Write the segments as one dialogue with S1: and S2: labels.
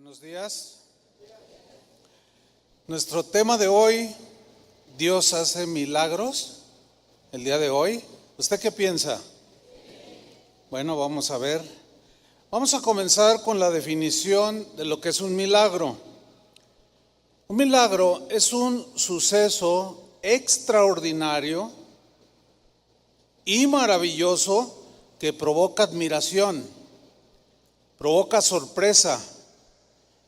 S1: Buenos días. Nuestro tema de hoy, Dios hace milagros, el día de hoy. ¿Usted qué piensa? Bueno, vamos a ver. Vamos a comenzar con la definición de lo que es un milagro. Un milagro es un suceso extraordinario y maravilloso que provoca admiración, provoca sorpresa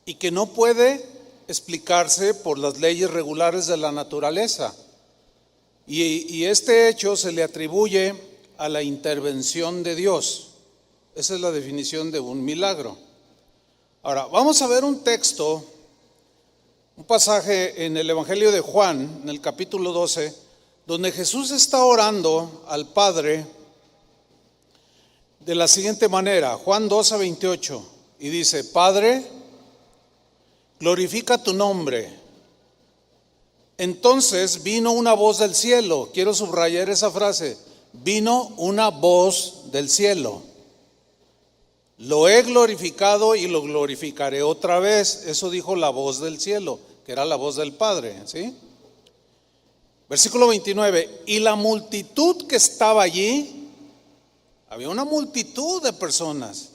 S1: y que no puede explicarse por las leyes regulares de la naturaleza. Y este hecho se le atribuye a la intervención de Dios. Esa es la definición de un milagro. Ahora, vamos a ver un texto, un pasaje en el Evangelio de Juan, en el capítulo 12, donde Jesús está orando al Padre de la siguiente manera, Juan 12:28, y dice: Padre, glorifica tu nombre. Entonces vino una voz del cielo. Quiero subrayar esa frase: vino una voz del cielo. Lo he glorificado y lo glorificaré otra vez. Eso dijo la voz del cielo, que era la voz del Padre, ¿sí? Versículo 29. Y la multitud que estaba allí, había una multitud de personas,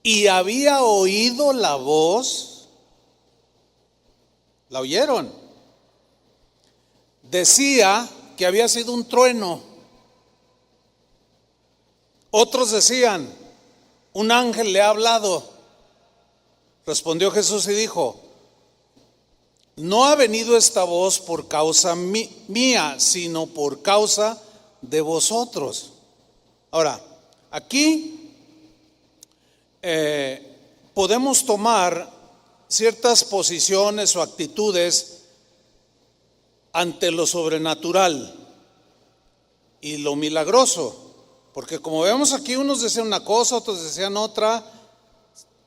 S1: y había oído la voz, la oyeron. Decía que había sido un trueno. Otros decían: un ángel le ha hablado. Respondió Jesús y dijo: no ha venido esta voz por causa mía, sino por causa de vosotros. Ahora, aquí podemos tomar ciertas posiciones o actitudes ante lo sobrenatural y lo milagroso, porque como vemos aquí, unos decían una cosa, otros decían otra,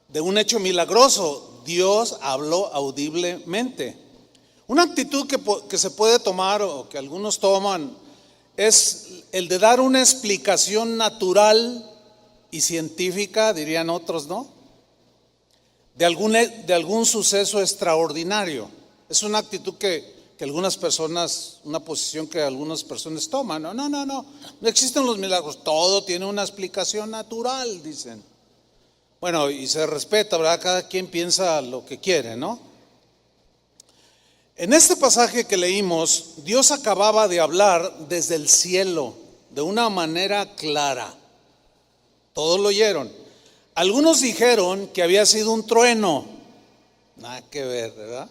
S1: de un hecho milagroso. Dios habló audiblemente. Una actitud que se puede tomar, o que algunos toman, es el de dar una explicación natural y científica, dirían otros, ¿no? De algún suceso extraordinario. Es una actitud que algunas personas, una posición que algunas personas toman. No existen los milagros, todo tiene una explicación natural, dicen. Bueno, y se respeta, ¿verdad? Cada quien piensa lo que quiere, ¿no? En este pasaje que leímos, Dios acababa de hablar desde el cielo de una manera clara. Todos lo oyeron. Algunos dijeron que había sido un trueno. Nada que ver, ¿verdad?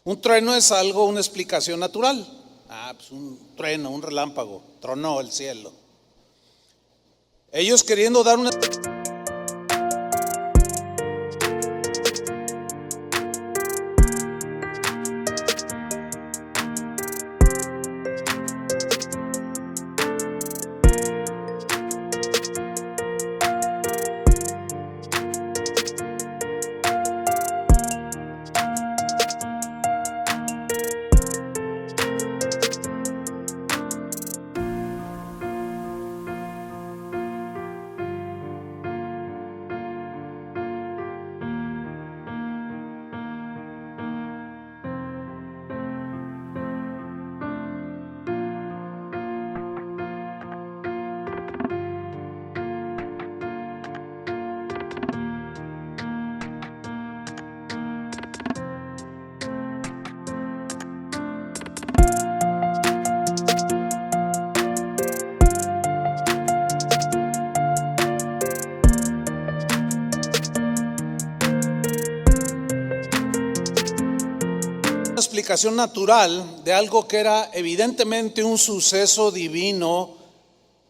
S1: Un trueno es algo, una explicación natural. Pues un trueno, un relámpago, tronó el cielo. Ellos queriendo dar una... explicación natural de algo que era evidentemente un suceso divino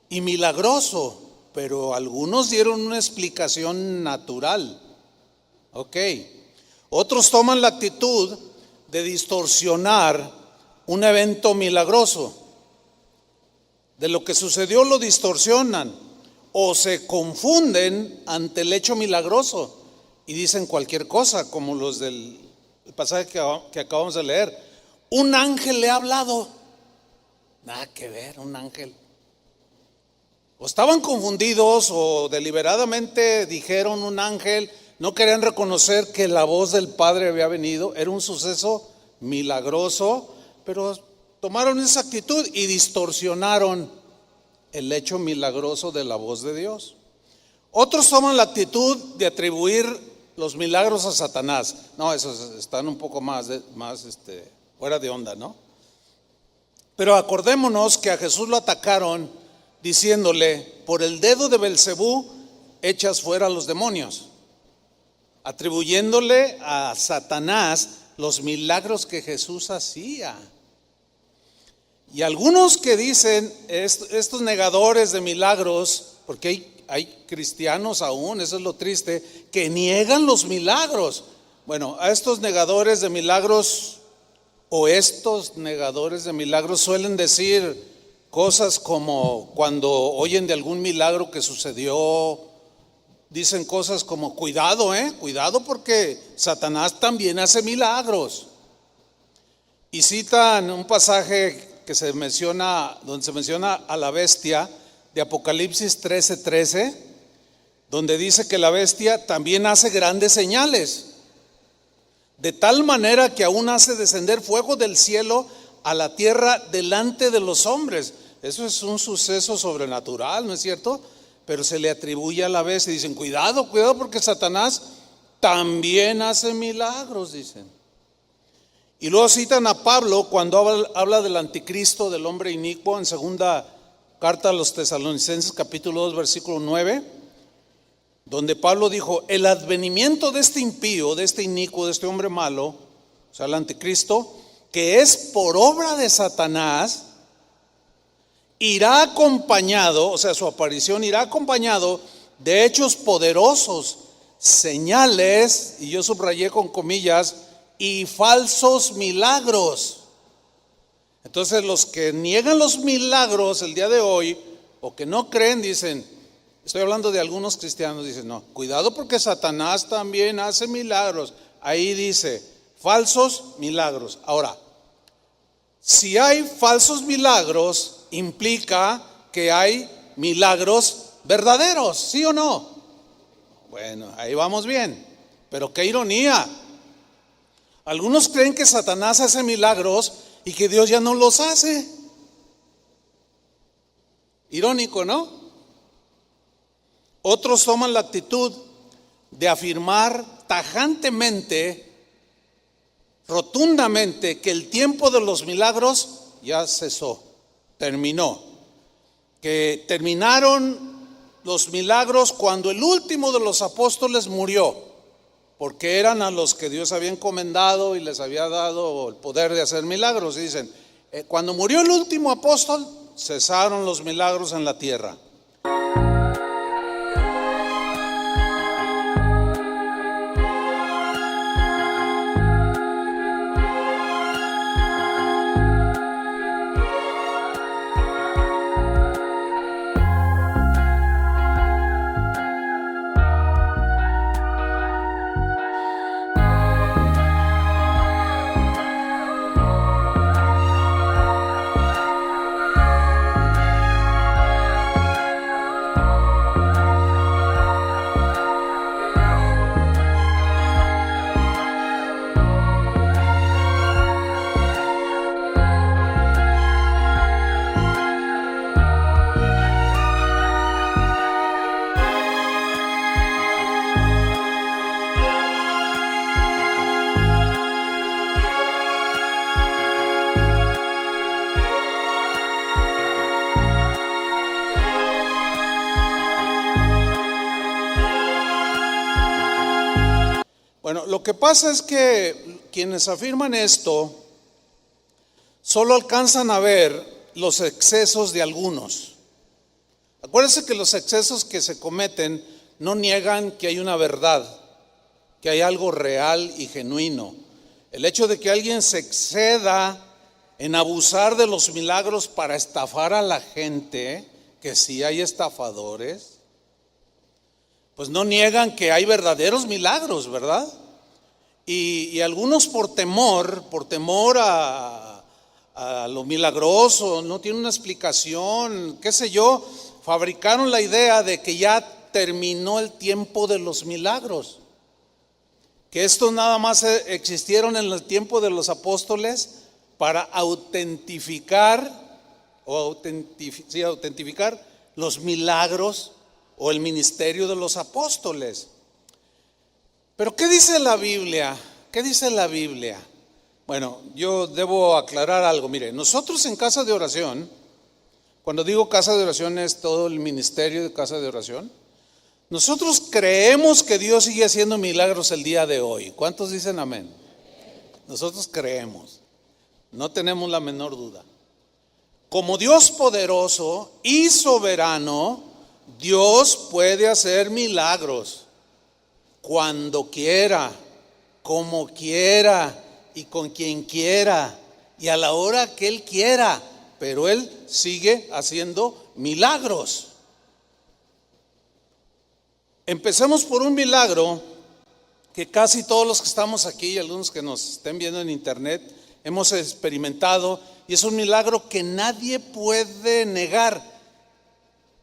S1: y milagroso, pero algunos dieron una explicación natural. Ok. Otros toman la actitud de distorsionar un evento milagroso. De lo que sucedió lo distorsionan o se confunden ante el hecho milagroso y dicen cualquier cosa, como los del pasaje que acabamos de leer. Un ángel le ha hablado. Nada que ver, un ángel. O estaban confundidos o deliberadamente dijeron un ángel No querían reconocer que la voz del Padre había venido. Era un suceso milagroso, pero tomaron esa actitud y distorsionaron el hecho milagroso de la voz de Dios. Otros toman la actitud de atribuir los milagros a Satanás. No, esos están un poco más fuera de onda, ¿no? Pero acordémonos que a Jesús lo atacaron diciéndole: por el dedo de Belcebú echas fuera a los demonios, atribuyéndole a Satanás los milagros que Jesús hacía. Y algunos que dicen, estos negadores de milagros, porque hay cristianos aún, eso es lo triste, que niegan los milagros. Bueno, a estos negadores de milagros, o estos negadores de milagros, suelen decir cosas como, cuando oyen de algún milagro que sucedió, dicen cosas como: cuidado, cuidado, porque Satanás también hace milagros. Y citan un pasaje que donde se menciona a la bestia, de Apocalipsis 13:13, donde dice que la bestia también hace grandes señales, de tal manera que aún hace descender fuego del cielo a la tierra delante de los hombres. Eso es un suceso sobrenatural, ¿no es cierto? Pero se le atribuye a la bestia y dicen: cuidado, cuidado, porque Satanás también hace milagros, dicen. Y luego citan a Pablo cuando habla del anticristo, del hombre inicuo, en segunda carta a los Tesalonicenses, capítulo 2, versículo 9, donde Pablo dijo: el advenimiento de este impío, de este inicuo, de este hombre malo, o sea, el anticristo, que es por obra de Satanás, irá acompañado, o sea, su aparición irá acompañado de hechos poderosos, señales, y yo subrayé con comillas, y falsos milagros. Entonces, los que niegan los milagros el día de hoy, o que no creen, dicen, estoy hablando de algunos cristianos, dicen: no, cuidado, porque Satanás también hace milagros. Ahí dice falsos milagros. Ahora, si hay falsos milagros, implica que hay milagros verdaderos, ¿sí o no? Bueno, ahí vamos bien. Pero qué ironía. Algunos creen que Satanás hace milagros y que Dios ya no los hace. Irónico, ¿no? Otros toman la actitud de afirmar tajantemente, rotundamente, que el tiempo de los milagros ya cesó, terminó. Que terminaron los milagros cuando el último de los apóstoles murió, porque eran a los que Dios había encomendado y les había dado el poder de hacer milagros. Y dicen: cuando murió el último apóstol, cesaron los milagros en la tierra. Bueno, lo que pasa es que quienes afirman esto solo alcanzan a ver los excesos de algunos. Acuérdense que los excesos que se cometen no niegan que hay una verdad, que hay algo real y genuino. El hecho de que alguien se exceda en abusar de los milagros para estafar a la gente, que sí hay estafadores, pues no niegan que hay verdaderos milagros, ¿verdad? Y algunos por temor a lo milagroso, no tienen una explicación, qué sé yo, fabricaron la idea de que ya terminó el tiempo de los milagros. que estos nada más existieron en el tiempo de los apóstoles para autentificar los milagros o el ministerio de los apóstoles. Pero ¿qué dice la Biblia? ¿Qué dice la Biblia? Bueno, yo debo aclarar algo. Mire, nosotros en Casa de Oración, cuando digo Casa de Oración es todo el ministerio de Casa de Oración, nosotros creemos que Dios sigue haciendo milagros el día de hoy. ¿Cuántos dicen amén? Nosotros creemos, no tenemos la menor duda. Como Dios poderoso y soberano, Dios puede hacer milagros cuando quiera, como quiera y con quien quiera y a la hora que Él quiera, pero Él sigue haciendo milagros. Empecemos por un milagro que casi todos los que estamos aquí y algunos que nos estén viendo en internet hemos experimentado, y es un milagro que nadie puede negar.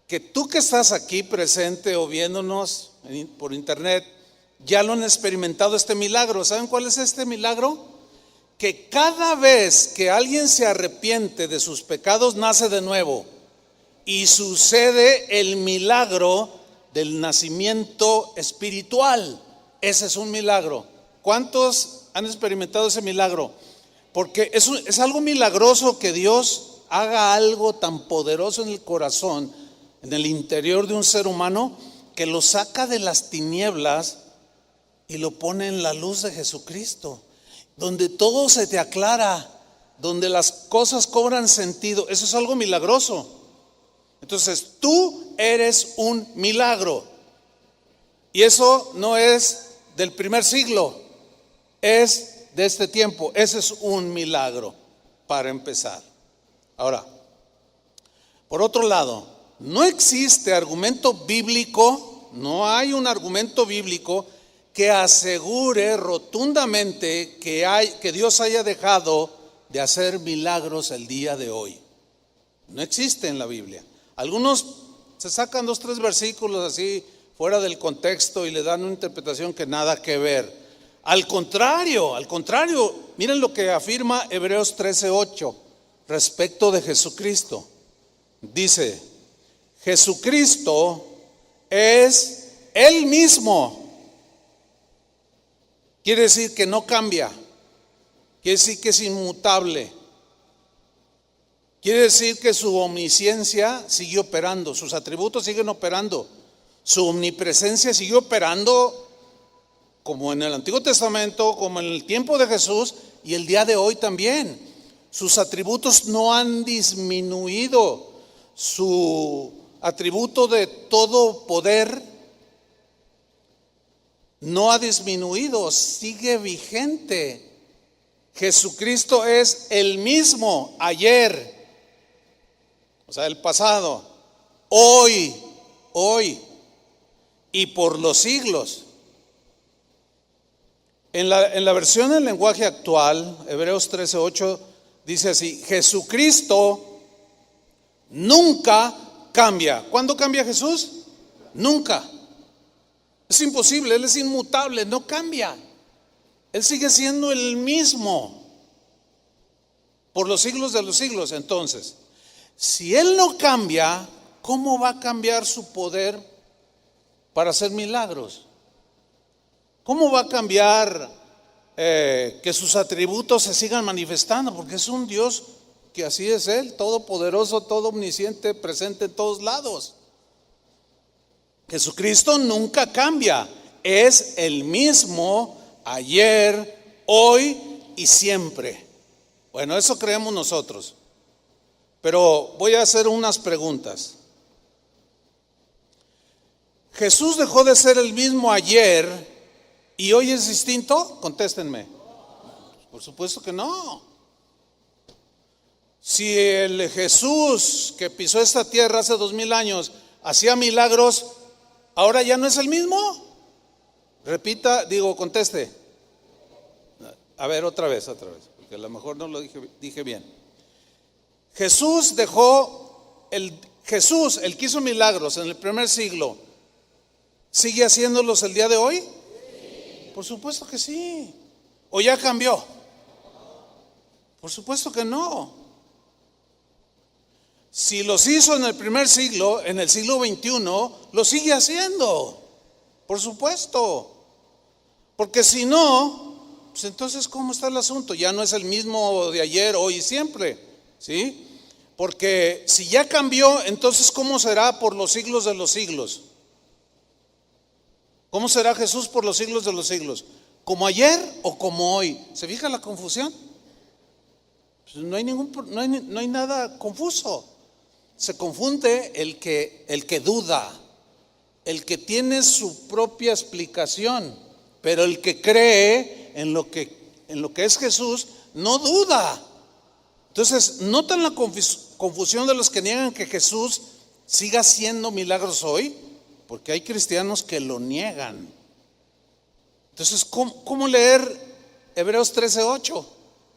S1: Que tú que estás aquí presente o viéndonos por internet ya lo han experimentado este milagro. ¿Saben cuál es este milagro? Que cada vez que alguien se arrepiente de sus pecados nace de nuevo y sucede el milagro del nacimiento espiritual. Ese es un milagro. ¿Cuántos han experimentado ese milagro? Porque es algo milagroso que Dios haga algo tan poderoso en el corazón, en el interior de un ser humano, que lo saca de las tinieblas y lo pone en la luz de Jesucristo, donde todo se te aclara, donde las cosas cobran sentido. Eso es algo milagroso. Entonces tú eres un milagro, y eso no es del primer siglo, es de este tiempo. Ese es un milagro para empezar. Ahora, por otro lado, no existe argumento bíblico, no hay un argumento bíblico que asegure rotundamente que Dios haya dejado de hacer milagros el día de hoy. No existe en la Biblia. Algunos se sacan 2 o 3 versículos así fuera del contexto y le dan una interpretación que nada que ver. Al contrario, miren lo que afirma Hebreos 13:8 respecto de Jesucristo. Dice: Jesucristo es Él mismo. Quiere decir que no cambia, quiere decir que es inmutable, quiere decir que su omnisciencia sigue operando, sus atributos siguen operando, su omnipresencia sigue operando, como en el Antiguo Testamento, como en el tiempo de Jesús y el día de hoy también. Sus atributos no han disminuido, su atributo de todo poder no ha disminuido, sigue vigente. Jesucristo es el mismo ayer, o sea, el pasado, hoy y por los siglos. En la versión del lenguaje actual, Hebreos 13:8 dice así: Jesucristo nunca cambia. ¿Cuándo cambia Jesús? Nunca. Es imposible, Él es inmutable, no cambia. Él sigue siendo el mismo por los siglos de los siglos. Entonces, si Él no cambia, ¿cómo va a cambiar su poder para hacer milagros? ¿Cómo va a cambiar que sus atributos se sigan manifestando? Porque es un Dios que así es Él, todopoderoso, todo omnisciente, presente en todos lados. Jesucristo nunca cambia, es el mismo ayer, hoy y siempre. Bueno, eso creemos nosotros. Pero voy a hacer unas preguntas. ¿Jesús dejó de ser el mismo ayer y hoy es distinto? Contéstenme. Por supuesto que no. Si el Jesús que pisó esta tierra hace 2000 años hacía milagros, ¿ahora ya no es el mismo? Conteste. A ver, otra vez, porque a lo mejor no lo dije bien. Jesús, el que hizo milagros en el primer siglo, ¿sigue haciéndolos el día de hoy? Por supuesto que sí. ¿O ya cambió? Por supuesto que no. Si los hizo en el primer siglo, en el siglo XXI, lo sigue haciendo. Por supuesto. Porque si no, pues entonces ¿cómo está el asunto? Ya no es el mismo de ayer, hoy y siempre. ¿Sí? Porque si ya cambió, entonces ¿cómo será por los siglos de los siglos? ¿Cómo será Jesús por los siglos de los siglos? ¿Como ayer o como hoy? ¿Se fija la confusión? Pues no hay nada confuso. Se confunde el que duda, el que tiene su propia explicación, pero el que cree en lo que es Jesús no duda. Entonces, ¿notan la confusión de los que niegan que Jesús siga haciendo milagros hoy? Porque hay cristianos que lo niegan. Entonces, ¿cómo leer Hebreos 13:8?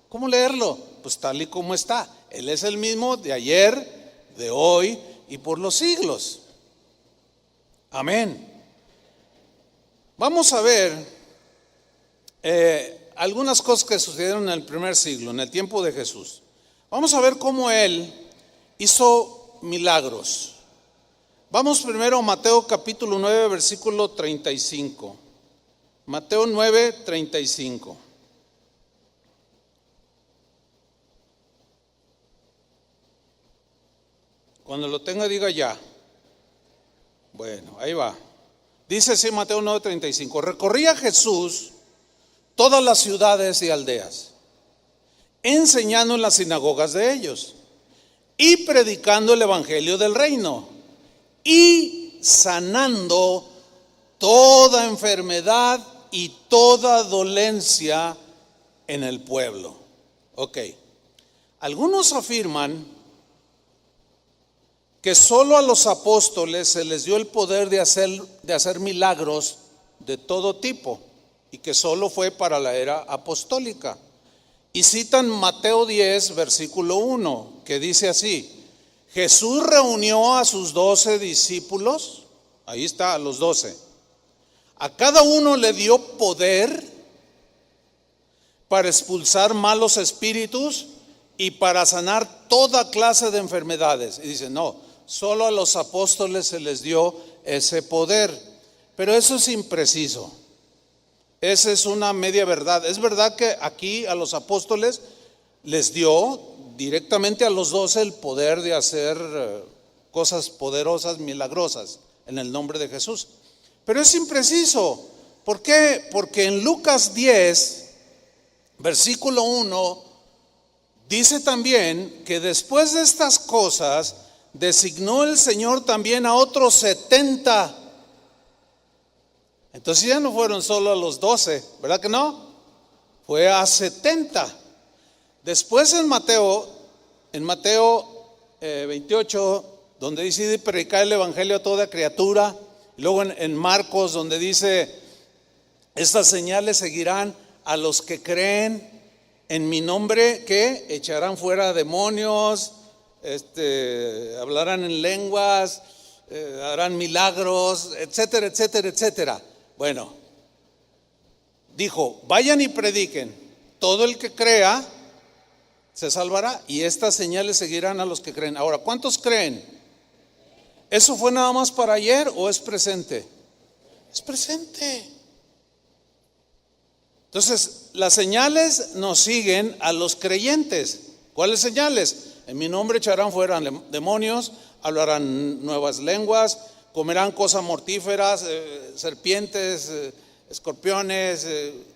S1: ¿Cómo leerlo? Pues tal y como está. Él es el mismo de ayer, de hoy y por los siglos. Amén. Vamos a ver algunas cosas que sucedieron en el primer siglo, en el tiempo de Jesús. Vamos a ver cómo Él hizo milagros. Vamos primero a Mateo capítulo 9, versículo 35. Mateo 9, 35. Cuando lo tenga, diga ya. Bueno, ahí va. Dice así Mateo 9, 35. Recorría Jesús todas las ciudades y aldeas, enseñando en las sinagogas de ellos y predicando el evangelio del reino y sanando toda enfermedad y toda dolencia en el pueblo. Ok. Algunos afirman que solo a los apóstoles se les dio el poder de hacer milagros de todo tipo y que solo fue para la era apostólica. Y citan Mateo 10, versículo 1, que dice así: Jesús reunió a sus 12 discípulos, ahí está, a los 12. A cada uno le dio poder para expulsar malos espíritus y para sanar toda clase de enfermedades. Y dice, no, solo a los apóstoles se les dio ese poder. Pero eso es impreciso. Esa es una media verdad. Es verdad que aquí a los apóstoles les dio directamente a los 12 el poder de hacer cosas poderosas, milagrosas en el nombre de Jesús. Pero es impreciso. ¿Por qué? Porque en Lucas 10, versículo 1, dice también que después de estas cosas designó el Señor también a otros 70. Entonces ya no fueron solo a los 12, ¿verdad que no? Fue a 70. Después en Mateo 28, donde dice predicar el evangelio a toda criatura. Y luego en Marcos, donde dice, estas señales seguirán a los que creen en mi nombre, que echarán fuera demonios, hablarán en lenguas, harán milagros, etcétera, etcétera, etcétera. Bueno, dijo, vayan y prediquen, todo el que crea se salvará y estas señales seguirán a los que creen. Ahora, ¿cuántos creen? ¿Eso fue nada más para ayer o es presente? Es presente. Entonces, las señales nos siguen a los creyentes. ¿Cuáles señales? En mi nombre echarán fuera demonios, hablarán nuevas lenguas, comerán cosas mortíferas, serpientes, escorpiones,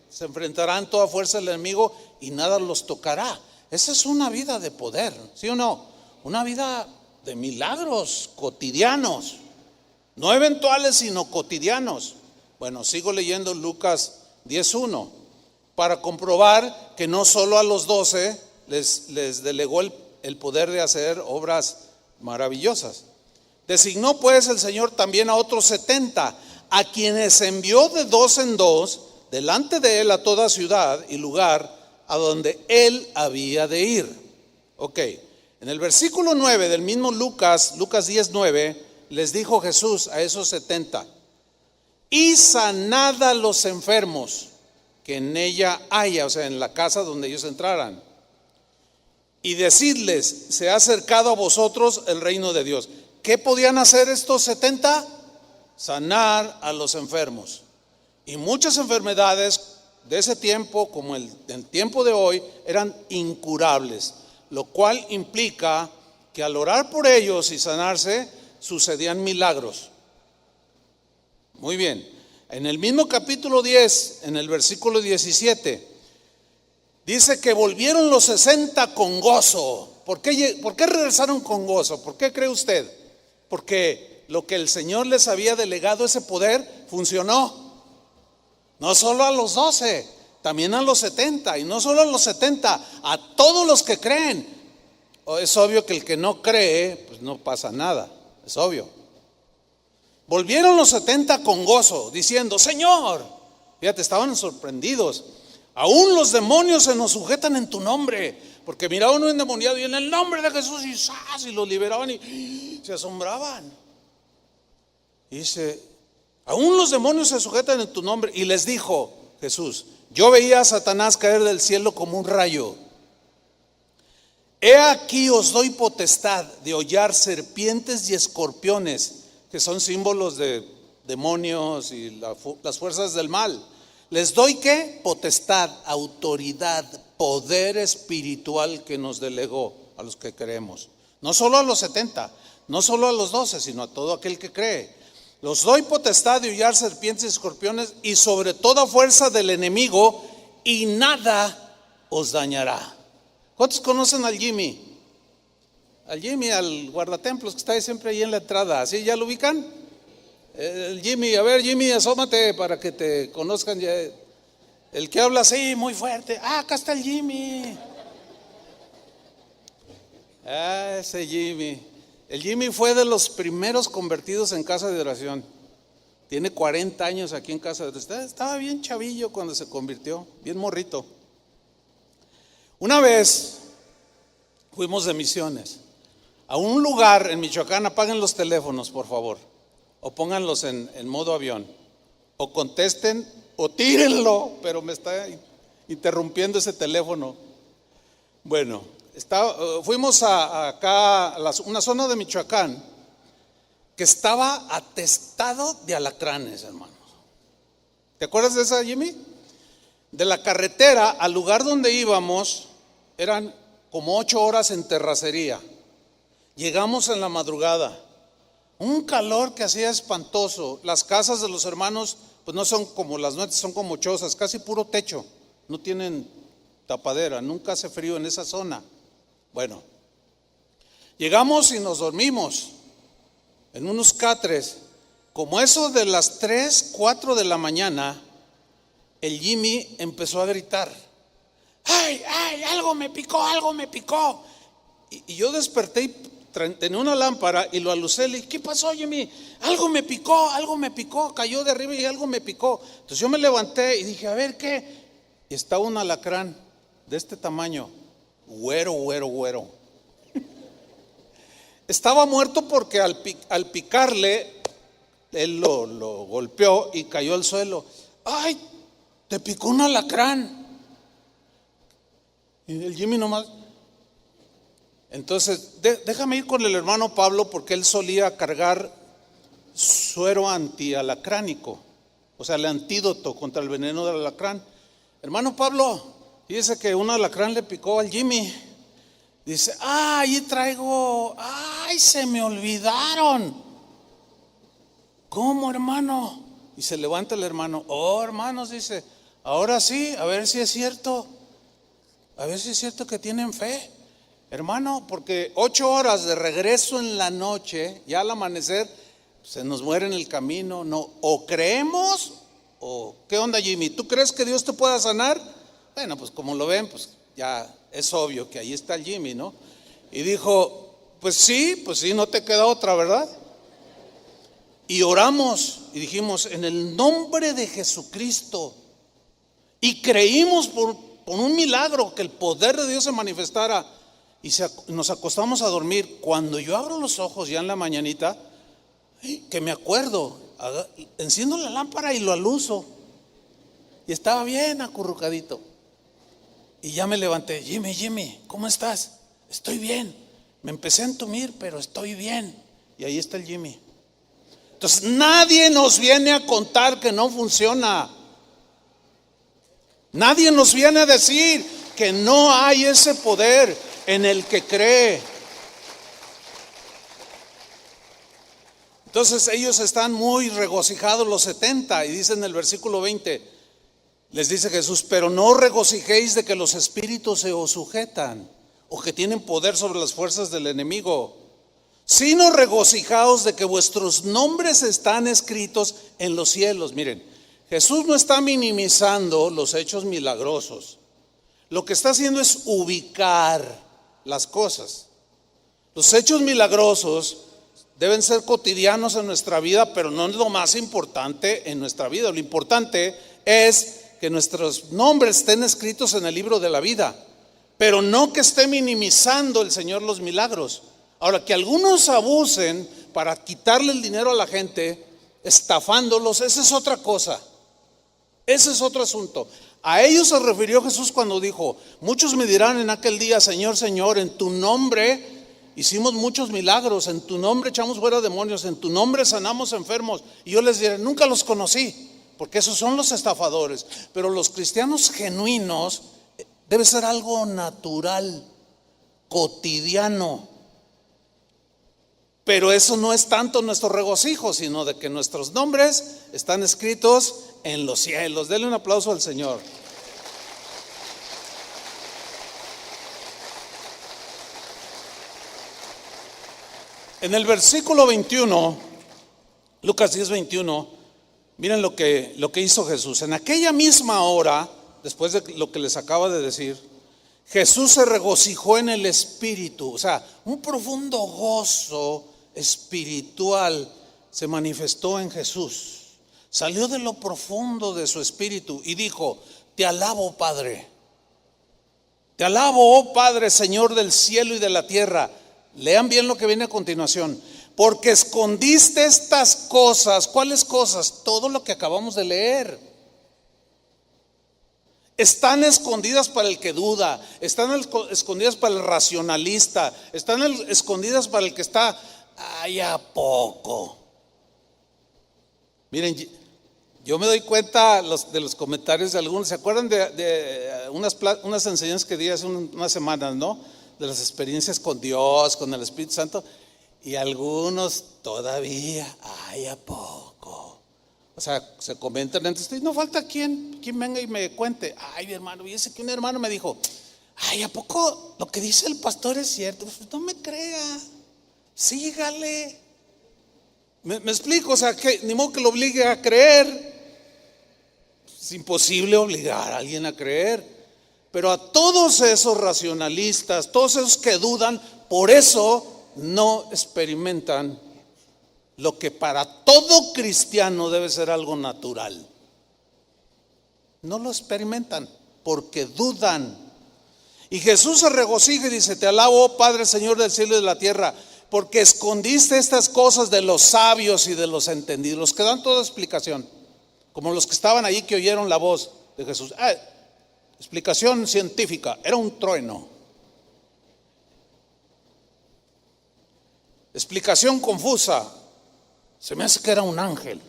S1: se enfrentarán toda fuerza al enemigo y nada los tocará. Esa es una vida de poder, ¿sí o no? Una vida de milagros cotidianos, no eventuales sino cotidianos. Bueno, sigo leyendo Lucas 10:1 para comprobar que no solo a los 12 les delegó el poder de hacer obras maravillosas. Designó pues el Señor también a otros 70, a quienes envió de 2 en 2 delante de él a toda ciudad y lugar a donde él había de ir. Ok, en el versículo 9 del mismo Lucas 10:9, les dijo Jesús a esos 70, y sanad a los enfermos. que en ella haya, o sea, en la casa donde ellos entraran. Y decidles, se ha acercado a vosotros el reino de Dios. ¿Qué podían hacer estos 70? Sanar a los enfermos. Y muchas enfermedades de ese tiempo, como el tiempo de hoy, eran incurables, lo cual implica que al orar por ellos y sanarse, sucedían milagros. Muy bien, en el mismo capítulo 10, en el versículo 17, dice que volvieron los 60 con gozo. ¿Por qué regresaron con gozo? ¿Por qué cree usted? Porque lo que el Señor les había delegado, ese poder, funcionó. No solo a los 12, también a los 70. Y no solo a los 70, a todos los que creen. Es obvio que el que no cree, pues no pasa nada. Es obvio. Volvieron los 70 con gozo, diciendo: Señor, fíjate, estaban sorprendidos. Aún los demonios se nos sujetan en tu nombre. Porque miraba uno endemoniado y en el nombre de Jesús, y ¡zas!, y lo liberaban y se asombraban. Y dice: aún los demonios se sujetan en tu nombre. Y les dijo Jesús: yo veía a Satanás caer del cielo como un rayo. He aquí os doy potestad de hollar serpientes y escorpiones, que son símbolos de demonios y las fuerzas del mal. Les doy ¿qué? Potestad, autoridad, poder espiritual que nos delegó a los que creemos. No solo a los 70, no solo a los 12, sino a todo aquel que cree. Los doy potestad de hollar serpientes y escorpiones y sobre toda fuerza del enemigo, y nada os dañará. ¿Cuántos conocen al Jimmy? Al Jimmy, al guardatemplos que está ahí siempre ahí en la entrada. ¿Sí? ¿Ya lo ubican? El Jimmy, a ver Jimmy, asómate para que te conozcan ya. El que habla así muy fuerte: acá está el Jimmy. Ese Jimmy. El Jimmy fue de los primeros convertidos en casa de oración. Tiene 40 años aquí en casa de oración. Estaba bien chavillo cuando se convirtió, bien morrito. Una vez fuimos de misiones a un lugar en Michoacán. Apaguen los teléfonos, por favor, o pónganlos en modo avión, o contesten o tírenlo, pero me está interrumpiendo ese teléfono. Bueno, fuimos acá a una zona de Michoacán que estaba atestado de alacranes, hermanos. ¿Te acuerdas de esa, Jimmy? De la carretera al lugar donde íbamos eran como 8 horas en terracería. Llegamos en la madrugada. Un calor que hacía espantoso. Las casas de los hermanos pues no son como las nuestras, son como chozas, casi puro techo, no tienen tapadera, nunca hace frío en esa zona. Bueno, llegamos y nos dormimos en unos catres. Como eso de las 3, 4 de la mañana, el Jimmy empezó a gritar: ¡ay, ay, algo me picó, algo me picó! Y yo desperté y tenía una lámpara y lo alucé. Le dije: ¿qué pasó, Jimmy? Algo me picó, cayó de arriba y algo me picó. Entonces yo me levanté y dije: a ver, ¿qué? Y estaba un alacrán de este tamaño, güero. Estaba muerto porque al picarle, él lo golpeó y cayó al suelo. ¡Ay, te picó un alacrán! Y el Jimmy nomás. Entonces, déjame ir con el hermano Pablo, porque él solía cargar suero antialacránico, o sea, el antídoto contra el veneno del alacrán. Hermano Pablo, fíjese que un alacrán le picó al Jimmy. Dice: ahí traigo, ay, se me olvidaron. ¿Cómo, hermano? Y se levanta el hermano: oh, hermanos, dice, ahora sí, a ver si es cierto, que tienen fe. Hermano, porque 8 horas de regreso en la noche, ya al amanecer, se nos muere en el camino. No, o creemos, o ¿qué onda, Jimmy? ¿Tú crees que Dios te pueda sanar? Bueno, pues como lo ven, pues ya es obvio que ahí está el Jimmy, ¿no? Y dijo: pues sí, no te queda otra, ¿verdad? Y oramos y dijimos: en el nombre de Jesucristo. Y creímos por un milagro que el poder de Dios se manifestara. Y nos acostamos a dormir. Cuando yo abro los ojos ya en la mañanita, que me acuerdo, enciendo la lámpara y lo aluzo. y estaba bien acurrucadito. Y ya me levanté. Jimmy, ¿cómo estás? Estoy bien. Me empecé a entumir, pero estoy bien. Y ahí está el Jimmy. Entonces nadie nos viene a contar que no funciona. Nadie nos viene a decir que no hay ese poder en el que cree. Entonces ellos están muy regocijados los 70 y dicen en el versículo 20, les dice Jesús, pero no regocijéis de que los espíritus se os sujetan o que tienen poder sobre las fuerzas del enemigo, sino regocijaos de que vuestros nombres están escritos en los cielos. Miren, Jesús no está minimizando los hechos milagrosos. Lo que está haciendo es ubicar las cosas. Los hechos milagrosos deben ser cotidianos en nuestra vida, pero no es lo más importante en nuestra vida. Lo importante es que nuestros nombres estén escritos en el libro de la vida, pero no que esté minimizando el Señor los milagros. Ahora, que algunos abusen para quitarle el dinero a la gente, estafándolos, esa es otra cosa. Ese es otro asunto. A ellos se refirió Jesús cuando dijo, muchos me dirán en aquel día, Señor, Señor, en tu nombre hicimos muchos milagros, en tu nombre echamos fuera demonios, en tu nombre sanamos enfermos. Y yo les diré, nunca los conocí, porque esos son los estafadores. Pero los cristianos genuinos debe ser algo natural, cotidiano. Pero eso no es tanto nuestro regocijo, sino de que nuestros nombres están escritos en los cielos. Denle un aplauso al Señor. En el versículo 21, Lucas 10:21, miren lo que hizo Jesús. En aquella misma hora, después de lo que les acaba de decir, Jesús se regocijó en el Espíritu. O sea, un profundo gozo espiritual se manifestó en Jesús. Salió de lo profundo de su espíritu y dijo, te alabo, Padre. Te alabo, oh Padre, Señor del cielo y de la tierra. Lean bien lo que viene a continuación. Porque escondiste estas cosas. ¿Cuáles cosas? Todo lo que acabamos de leer. Están escondidas para el que duda. Están escondidas para el racionalista. Están escondidas para el que está, ay, ¿a poco? Miren, yo me doy cuenta de los comentarios de algunos. ¿Se acuerdan de unas enseñanzas que di hace unas semanas, no? De las experiencias con Dios, con el Espíritu Santo. Y algunos todavía, ay, ¿a poco? O sea, se comentan entre ustedes. No falta quien venga y me cuente. Ay, mi hermano, fíjese que un hermano me dijo, ay, ¿a poco lo que dice el pastor es cierto? Pues no me crea, sígale. ¿Me explico? O sea, que ni modo que lo obligue a creer. Es imposible obligar a alguien a creer. Pero a todos esos racionalistas, todos esos que dudan, por eso no experimentan lo que para todo cristiano debe ser algo natural. No lo experimentan porque dudan. Y Jesús se regocija y dice, te alabo, oh Padre, Señor del cielo y de la tierra, porque escondiste estas cosas de los sabios y de los entendidos, los que dan toda explicación, como los que estaban allí que oyeron la voz de Jesús. Explicación científica, era un trueno. Explicación confusa, se me hace que era un ángel.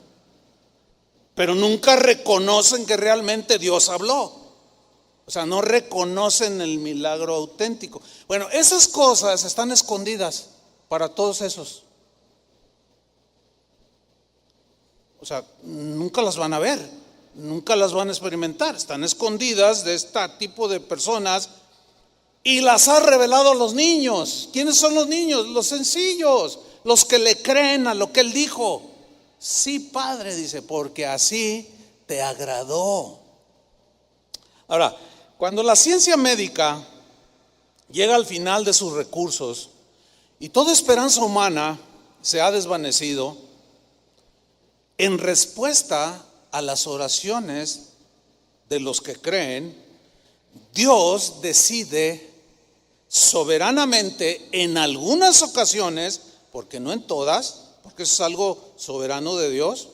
S1: Pero nunca reconocen que realmente Dios habló. O sea, no reconocen el milagro auténtico. Bueno, esas cosas están escondidas para todos esos. O sea, nunca las van a ver, nunca las van a experimentar. Están escondidas de este tipo de personas y las ha revelado a los niños. ¿Quiénes son los niños? Los sencillos, los que le creen a lo que él dijo. Sí, Padre, dice, porque así te agradó. Ahora, cuando la ciencia médica llega al final de sus recursos y toda esperanza humana se ha desvanecido, en respuesta a las oraciones de los que creen, Dios decide soberanamente en algunas ocasiones, porque no en todas, porque eso es algo soberano de Dios,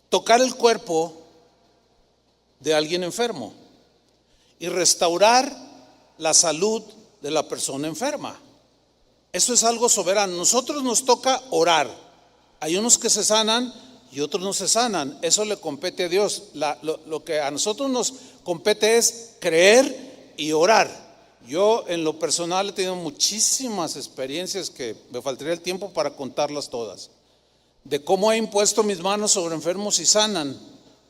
S1: tocar el cuerpo de alguien enfermo y restaurar la salud de la persona enferma. Eso es algo soberano. Nosotros nos toca orar. Hay unos que se sanan y otros no se sanan. Eso le compete a Dios. Lo que a nosotros nos compete es creer y orar. Yo en lo personal he tenido muchísimas experiencias que me faltaría el tiempo para contarlas todas, de cómo he impuesto mis manos sobre enfermos y sanan,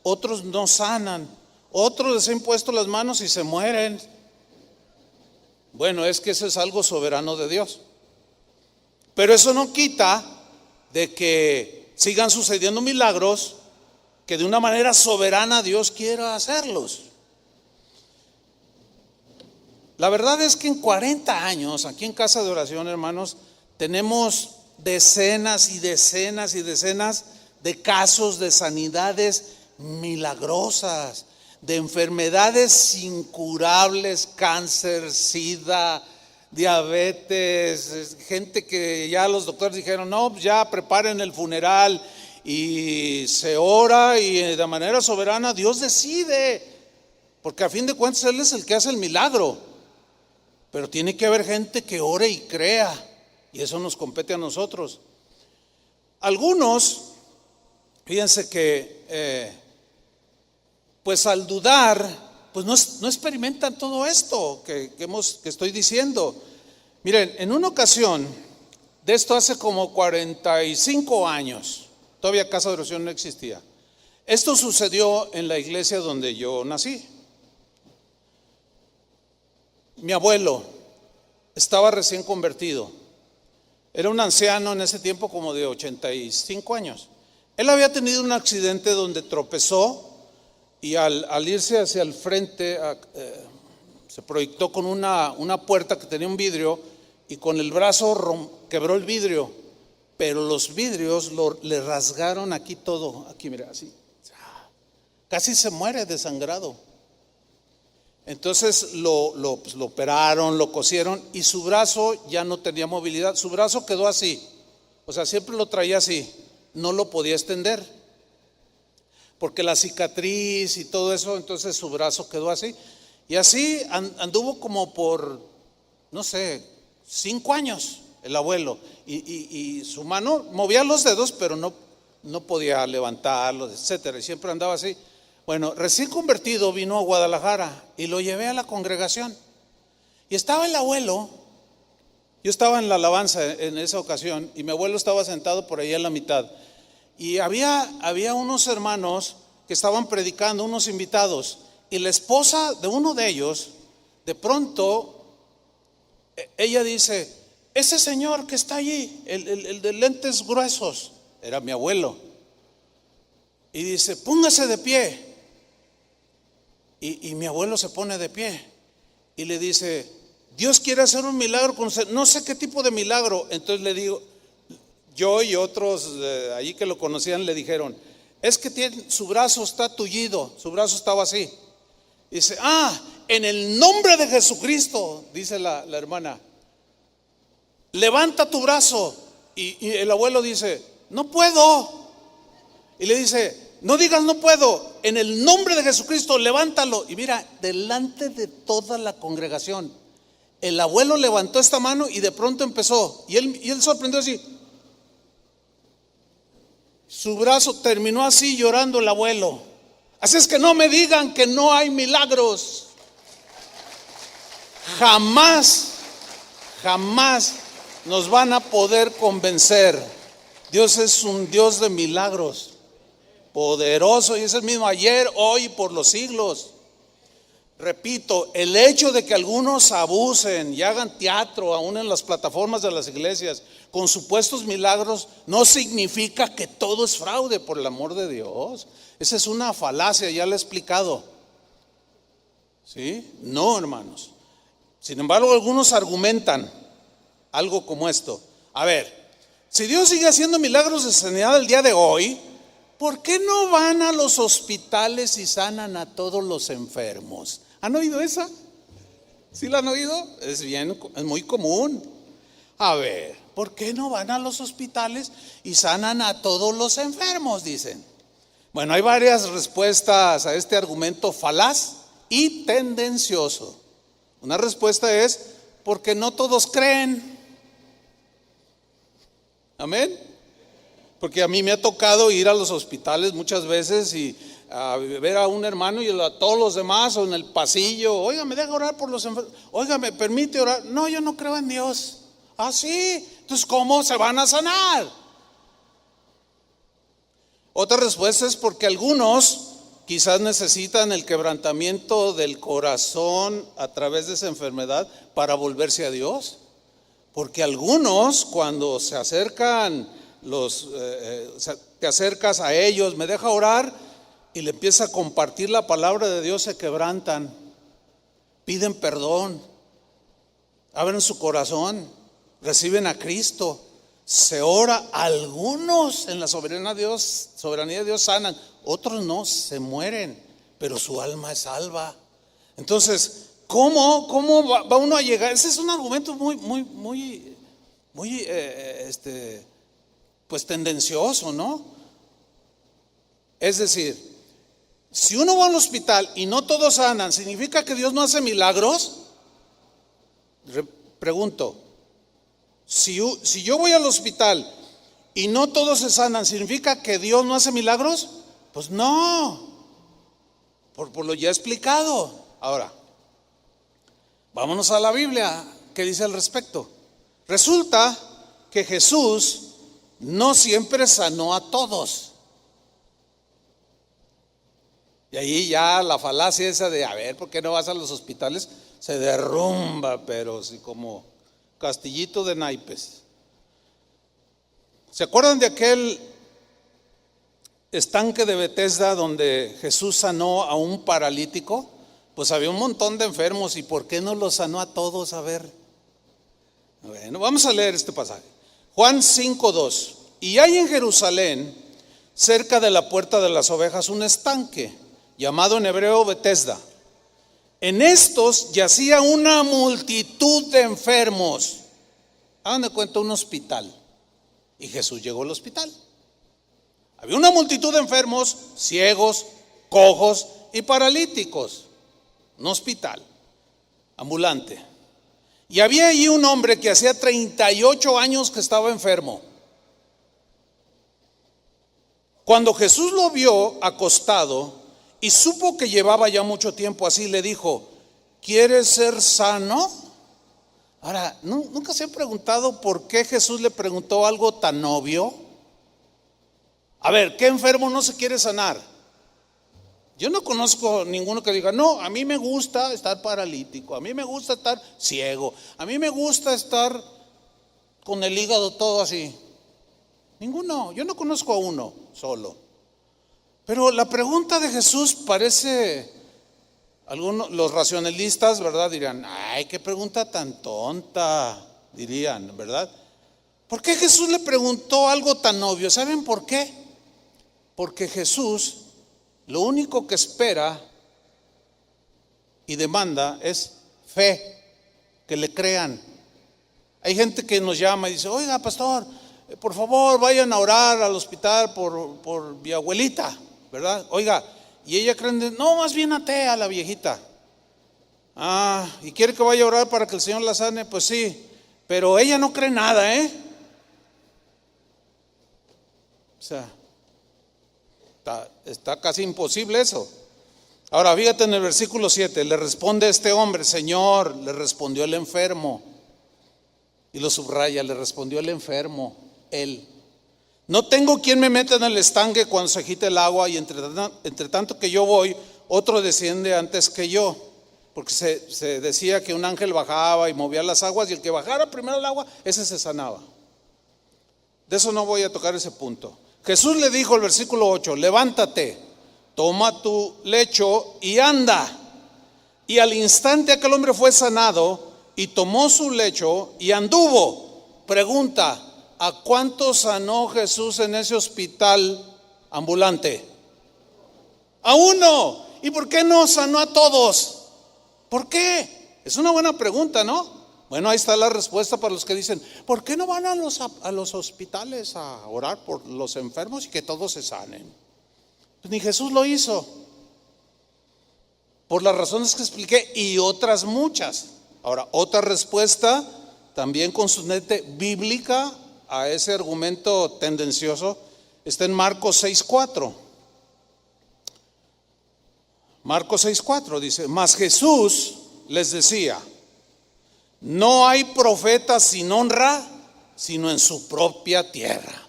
S1: otros no sanan, otros les he impuesto las manos y se mueren. Bueno, es que eso es algo soberano de Dios, pero eso no quita de que sigan sucediendo milagros que de una manera soberana Dios quiera hacerlos. La verdad es que en 40 años, aquí en Casa de Oración, hermanos, tenemos decenas y decenas y decenas de casos de sanidades milagrosas, de enfermedades incurables, cáncer, sida, diabetes, gente que ya los doctores dijeron, no, ya preparen el funeral, y se ora y de manera soberana Dios decide, porque a fin de cuentas Él es el que hace el milagro. Pero tiene que haber gente que ore y crea, y eso nos compete a nosotros. Algunos, fíjense que pues al dudar, pues no experimentan todo esto que estoy diciendo. Miren, en una ocasión, de esto hace como 45 años, todavía Casa de Oración no existía. Esto sucedió en la iglesia donde yo nací. Mi abuelo estaba recién convertido. Era un anciano en ese tiempo como de 85 años. Él había tenido un accidente donde tropezó y al irse hacia el frente se proyectó con una puerta que tenía un vidrio y con el brazo quebró el vidrio, pero los vidrios le rasgaron aquí todo, aquí mira, así. Casi se muere desangrado. Entonces pues lo operaron, lo cosieron y su brazo ya no tenía movilidad. Su brazo quedó así, o sea, siempre lo traía así, no lo podía extender porque la cicatriz y todo eso, entonces su brazo quedó así. Y así anduvo como por, no sé, 5 años el abuelo. Y su mano movía los dedos, pero no podía levantarlos, etcétera. Y siempre andaba así. Bueno, recién convertido vino a Guadalajara y lo llevé a la congregación. Y estaba el abuelo, yo estaba en la alabanza en esa ocasión, y mi abuelo estaba sentado por ahí en la mitad. Y había unos hermanos que estaban predicando, unos invitados, y la esposa de uno de ellos, de pronto, ella dice, ese señor que está allí, el de lentes gruesos, era mi abuelo, y dice, póngase de pie. Y mi abuelo se pone de pie y le dice, Dios quiere hacer un milagro con usted, no sé qué tipo de milagro. Entonces le digo, yo y otros allí que lo conocían le dijeron, es que su brazo está tullido, su brazo estaba así. Dice, en el nombre de Jesucristo, dice la hermana, levanta tu brazo. Y el abuelo dice, no puedo. Y le dice, no digas no puedo, en el nombre de Jesucristo levántalo. Y mira, delante de toda la congregación, el abuelo levantó esta mano y de pronto empezó, y él sorprendió así, su brazo terminó así llorando el abuelo. Así es que no me digan que no hay milagros. Jamás nos van a poder convencer. Dios es un Dios de milagros, poderoso, y es el mismo ayer, hoy y por los siglos. Repito, el hecho de que algunos abusen y hagan teatro aún en las plataformas de las iglesias con supuestos milagros no significa que todo es fraude, por el amor de Dios. Esa es una falacia, ya lo he explicado. ¿Sí? No, hermanos. Sin embargo, algunos argumentan algo como esto. A ver, si Dios sigue haciendo milagros de sanidad el día de hoy, ¿por qué no van a los hospitales y sanan a todos los enfermos? ¿Han oído esa? ¿Sí la han oído? Es muy común. A ver, ¿por qué no van a los hospitales y sanan a todos los enfermos? Dicen. Bueno, hay varias respuestas a este argumento falaz y tendencioso. Una respuesta es porque no todos creen. Amén. Porque a mí me ha tocado ir a los hospitales muchas veces y a ver a un hermano y a todos los demás o en el pasillo. Oiga, ¿me deja orar por los enfermos? Oiga, ¿me permite orar? No, yo no creo en Dios. ¿Ah, sí? Entonces, ¿cómo se van a sanar? Otra respuesta es porque algunos quizás necesitan el quebrantamiento del corazón a través de esa enfermedad para volverse a Dios. Porque algunos cuando se acercan, te acercas a ellos, me deja orar y le empieza a compartir la palabra de Dios, se quebrantan, piden perdón, abren su corazón, reciben a Cristo. Se ora, algunos en la soberanía de Dios sanan, otros no, se mueren, pero su alma es salva. Entonces, ¿cómo va uno a llegar? Ese es un argumento muy pues tendencioso, ¿no? Es decir, si uno va al hospital y no todos sanan, ¿significa que Dios no hace milagros? Pregunto. Si yo voy al hospital y no todos se sanan, ¿significa que Dios no hace milagros? Pues no, por lo ya explicado. Ahora, vámonos a la Biblia, ¿qué dice al respecto? Resulta que Jesús no siempre sanó a todos. Y ahí ya la falacia esa de, a ver, ¿por qué no vas a los hospitales? Se derrumba, pero sí como castillito de naipes. ¿Se acuerdan de aquel estanque de Betesda donde Jesús sanó a un paralítico? Pues había un montón de enfermos, ¿y por qué no los sanó a todos? A ver. Bueno, vamos a leer este pasaje. Juan 5:2. Y hay en Jerusalén, cerca de la puerta de las ovejas, un estanque llamado en hebreo Betesda. En estos yacía una multitud de enfermos. Hagan de cuenta un hospital. Y Jesús llegó al hospital. Había una multitud de enfermos, ciegos, cojos y paralíticos. Un hospital ambulante. Y había allí un hombre que hacía 38 años que estaba enfermo. Cuando Jesús lo vio acostado y supo que llevaba ya mucho tiempo así, le dijo: ¿quieres ser sano? Ahora, ¿nunca se han preguntado por qué Jesús le preguntó algo tan obvio? A ver, ¿qué enfermo no se quiere sanar? Yo no conozco ninguno que diga, no, a mí me gusta estar paralítico, a mí me gusta estar ciego, a mí me gusta estar con el hígado todo así. Ninguno, yo no conozco a uno solo. Pero la pregunta de Jesús parece, algunos, los racionalistas, ¿verdad? Dirán, ay, qué pregunta tan tonta, dirían, ¿verdad? ¿Por qué Jesús le preguntó algo tan obvio? ¿Saben por qué? Porque Jesús lo único que espera y demanda es fe, que le crean. Hay gente que nos llama y dice, oiga, pastor, por favor vayan a orar al hospital por mi abuelita, ¿verdad? Oiga, y ella cree, no, más bien atea a la viejita. ¿Y quiere que vaya a orar para que el Señor la sane? Pues sí, pero ella no cree nada, O sea, está casi imposible eso. Ahora fíjate en el versículo 7, le responde este hombre, Señor, le respondió el enfermo. Y lo subraya, le respondió el enfermo, él. No tengo quien me meta en el estanque cuando se agite el agua, y entre tanto que yo voy, otro desciende antes que yo. Porque se decía que un ángel bajaba y movía las aguas, y el que bajara primero el agua, ese se sanaba. De eso no voy a tocar ese punto. Jesús le dijo, el versículo 8, levántate, toma tu lecho y anda. Y al instante aquel hombre fue sanado y tomó su lecho y anduvo. Pregunta, ¿a cuántos sanó Jesús en ese hospital ambulante? A uno. ¿Y por qué no sanó a todos? ¿Por qué? Es una buena pregunta, ¿no? Bueno, ahí está la respuesta para los que dicen, ¿por qué no van a los hospitales a orar por los enfermos y que todos se sanen? Pues ni Jesús lo hizo, por las razones que expliqué y otras muchas. Ahora, otra respuesta también consonante bíblica a ese argumento tendencioso está en Marcos 6:4. Marcos 6:4 dice: mas Jesús les decía, no hay profeta sin honra sino en su propia tierra,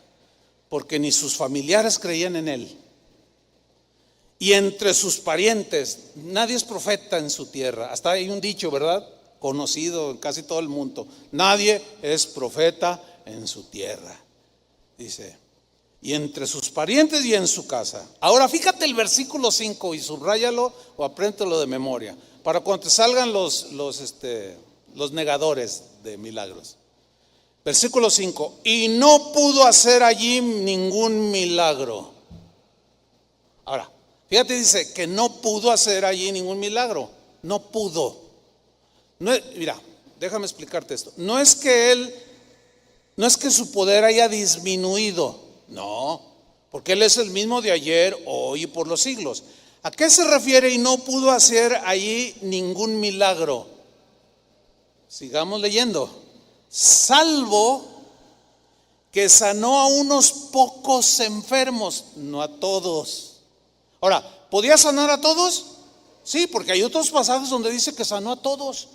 S1: porque ni sus familiares creían en él, y entre sus parientes nadie es profeta en su tierra. Hasta hay un dicho, ¿verdad?, conocido en casi todo el mundo: nadie es profeta en su tierra. Dice, y entre sus parientes y en su casa. Ahora fíjate el versículo 5 y subráyalo o apréndelo de memoria para cuando te salgan los negadores de milagros. Versículo 5: y no pudo hacer allí ningún milagro. Ahora, fíjate, dice que no pudo hacer allí ningún milagro. No pudo. No, mira, déjame explicarte esto. No es que su poder haya disminuido. No, porque Él es el mismo de ayer, hoy y por los siglos. ¿A qué se refiere y no pudo hacer allí ningún milagro? Sigamos leyendo. Salvo que sanó a unos pocos enfermos, no a todos. Ahora, ¿podía sanar a todos? Sí, porque hay otros pasajes donde dice que sanó a todos,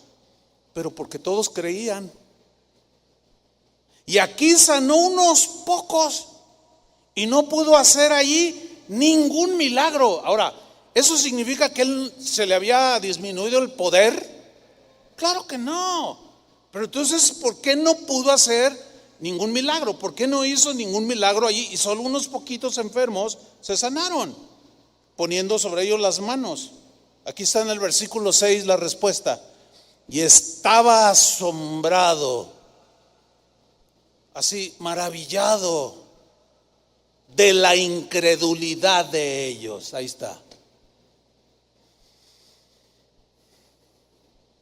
S1: pero porque todos creían. Y aquí sanó unos pocos y no pudo hacer allí ningún milagro. Ahora, ¿eso significa que él se le había disminuido el poder? Claro que no. Pero entonces, ¿por qué no pudo hacer ningún milagro? ¿Por qué no hizo ningún milagro allí y solo unos poquitos enfermos se sanaron, poniendo sobre ellos las manos? Aquí está en el versículo 6 la respuesta: y estaba asombrado, así maravillado de la incredulidad de ellos. Ahí está.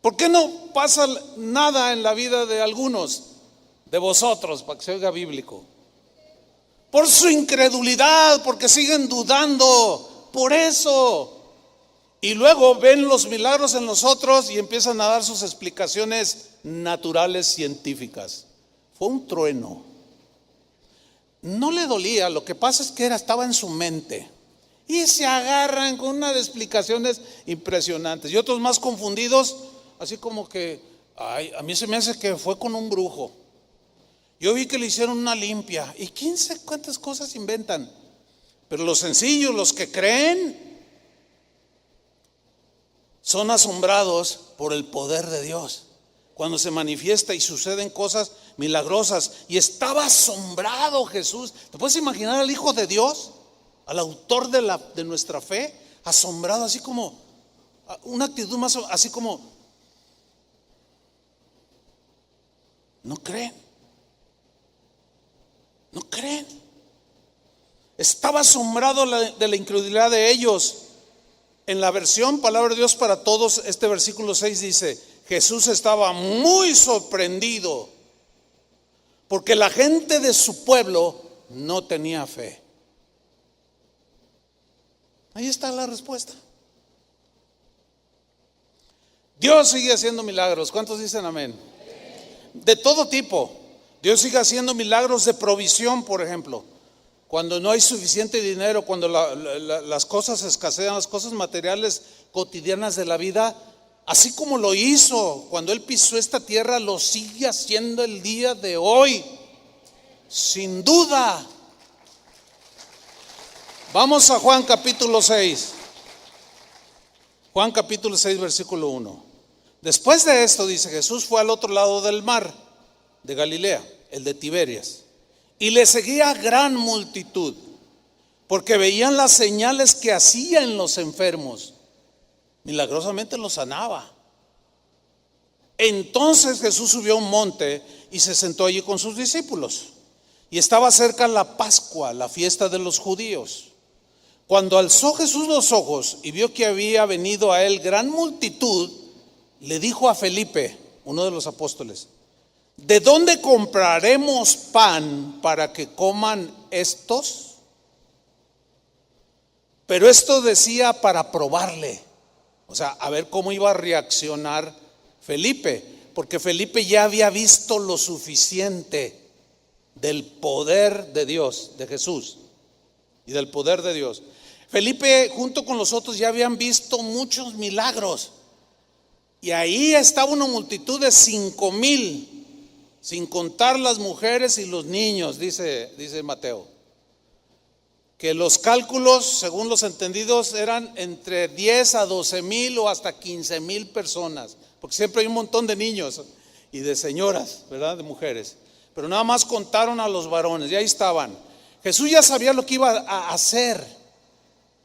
S1: ¿Por qué no pasa nada en la vida de algunos de vosotros, para que se oiga bíblico? Por su incredulidad, porque siguen dudando, por eso. Y luego ven los milagros en nosotros y empiezan a dar sus explicaciones naturales, científicas. Fue un trueno. No le dolía, lo que pasa es que estaba en su mente. Y se agarran con unas explicaciones impresionantes. Y otros más confundidos, así como que, ay, a mí se me hace que fue con un brujo. Yo vi que le hicieron una limpia. Y quién sabe cuántas cosas inventan. Pero los sencillos, los que creen, son asombrados por el poder de Dios cuando se manifiesta y suceden cosas milagrosas. Y estaba asombrado Jesús. ¿Te puedes imaginar al Hijo de Dios, al autor de nuestra fe, asombrado, así como una actitud más así como no creen? No creen. Estaba asombrado de la incredulidad de ellos. En la versión Palabra de Dios para Todos, este versículo 6 dice: Jesús estaba muy sorprendido porque la gente de su pueblo no tenía fe. Ahí está la respuesta. Dios sigue haciendo milagros. ¿Cuántos dicen amén? De todo tipo. Dios sigue haciendo milagros de provisión, por ejemplo. Cuando no hay suficiente dinero, cuando las cosas escasean, las cosas materiales cotidianas de la vida, así como lo hizo cuando Él pisó esta tierra, lo sigue haciendo el día de hoy, sin duda. Vamos a Juan capítulo 6. Juan capítulo 6, versículo 1. Después de esto, dice, Jesús fue al otro lado del mar de Galilea, el de Tiberias, y le seguía gran multitud, porque veían las señales que hacía en los enfermos. Milagrosamente los sanaba. Entonces Jesús subió a un monte y se sentó allí con sus discípulos. Y estaba cerca la Pascua, la fiesta de los judíos. Cuando alzó Jesús los ojos y vio que había venido a él gran multitud, le dijo a Felipe, uno de los apóstoles: ¿de dónde compraremos pan para que coman estos? Pero esto decía para probarle, o sea, a ver cómo iba a reaccionar Felipe, porque Felipe ya había visto lo suficiente del poder de Dios, de Jesús y del poder de Dios. Felipe junto con los otros ya habían visto muchos milagros, y ahí estaba una multitud de 5,000, sin contar las mujeres y los niños, dice Mateo. Que los cálculos, según los entendidos, eran entre 10 a 12,000 o hasta 15,000 personas, porque siempre hay un montón de niños y de señoras, ¿verdad? De mujeres. Pero nada más contaron a los varones, y ahí estaban. Jesús ya sabía lo que iba a hacer,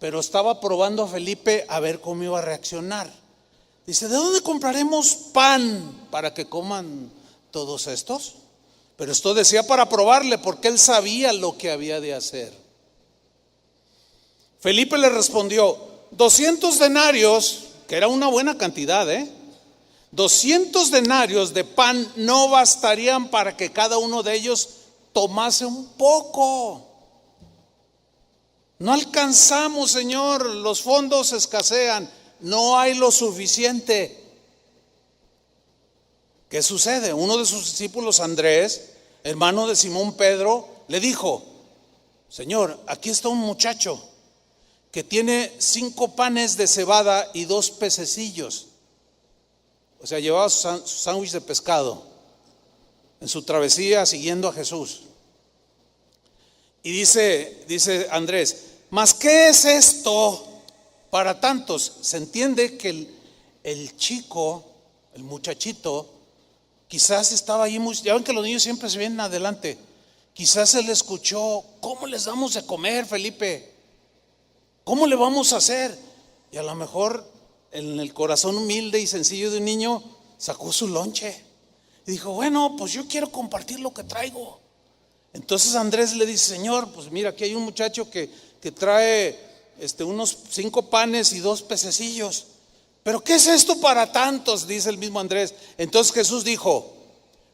S1: pero estaba probando a Felipe a ver cómo iba a reaccionar. Dice: ¿de dónde compraremos pan para que coman todos estos? Pero esto decía para probarle, porque él sabía lo que había de hacer. Felipe le respondió: 200 denarios, que era una buena cantidad, 200 denarios de pan no bastarían para que cada uno de ellos tomase un poco. No alcanzamos, Señor, los fondos escasean, no hay lo suficiente. ¿Qué sucede? Uno de sus discípulos, Andrés, hermano de Simón Pedro, le dijo: Señor, aquí está un muchacho que tiene 5 panes de cebada y 2 pececillos. O sea, llevaba su sándwich de pescado en su travesía siguiendo a Jesús. Y dice Andrés: ¿mas qué es esto para tantos? Se entiende que el chico, el muchachito, quizás estaba ahí ya ven que los niños siempre se vienen adelante. Quizás él escuchó: ¿cómo les damos de comer, Felipe? ¿Cómo le vamos a hacer? Y a lo mejor en el corazón humilde y sencillo de un niño sacó su lonche y dijo: bueno, pues yo quiero compartir lo que traigo. Entonces Andrés le dice: Señor, pues mira, aquí hay un muchacho que trae unos 5 panes y 2 pececillos. ¿Pero qué es esto para tantos?, dice el mismo Andrés. Entonces Jesús dijo: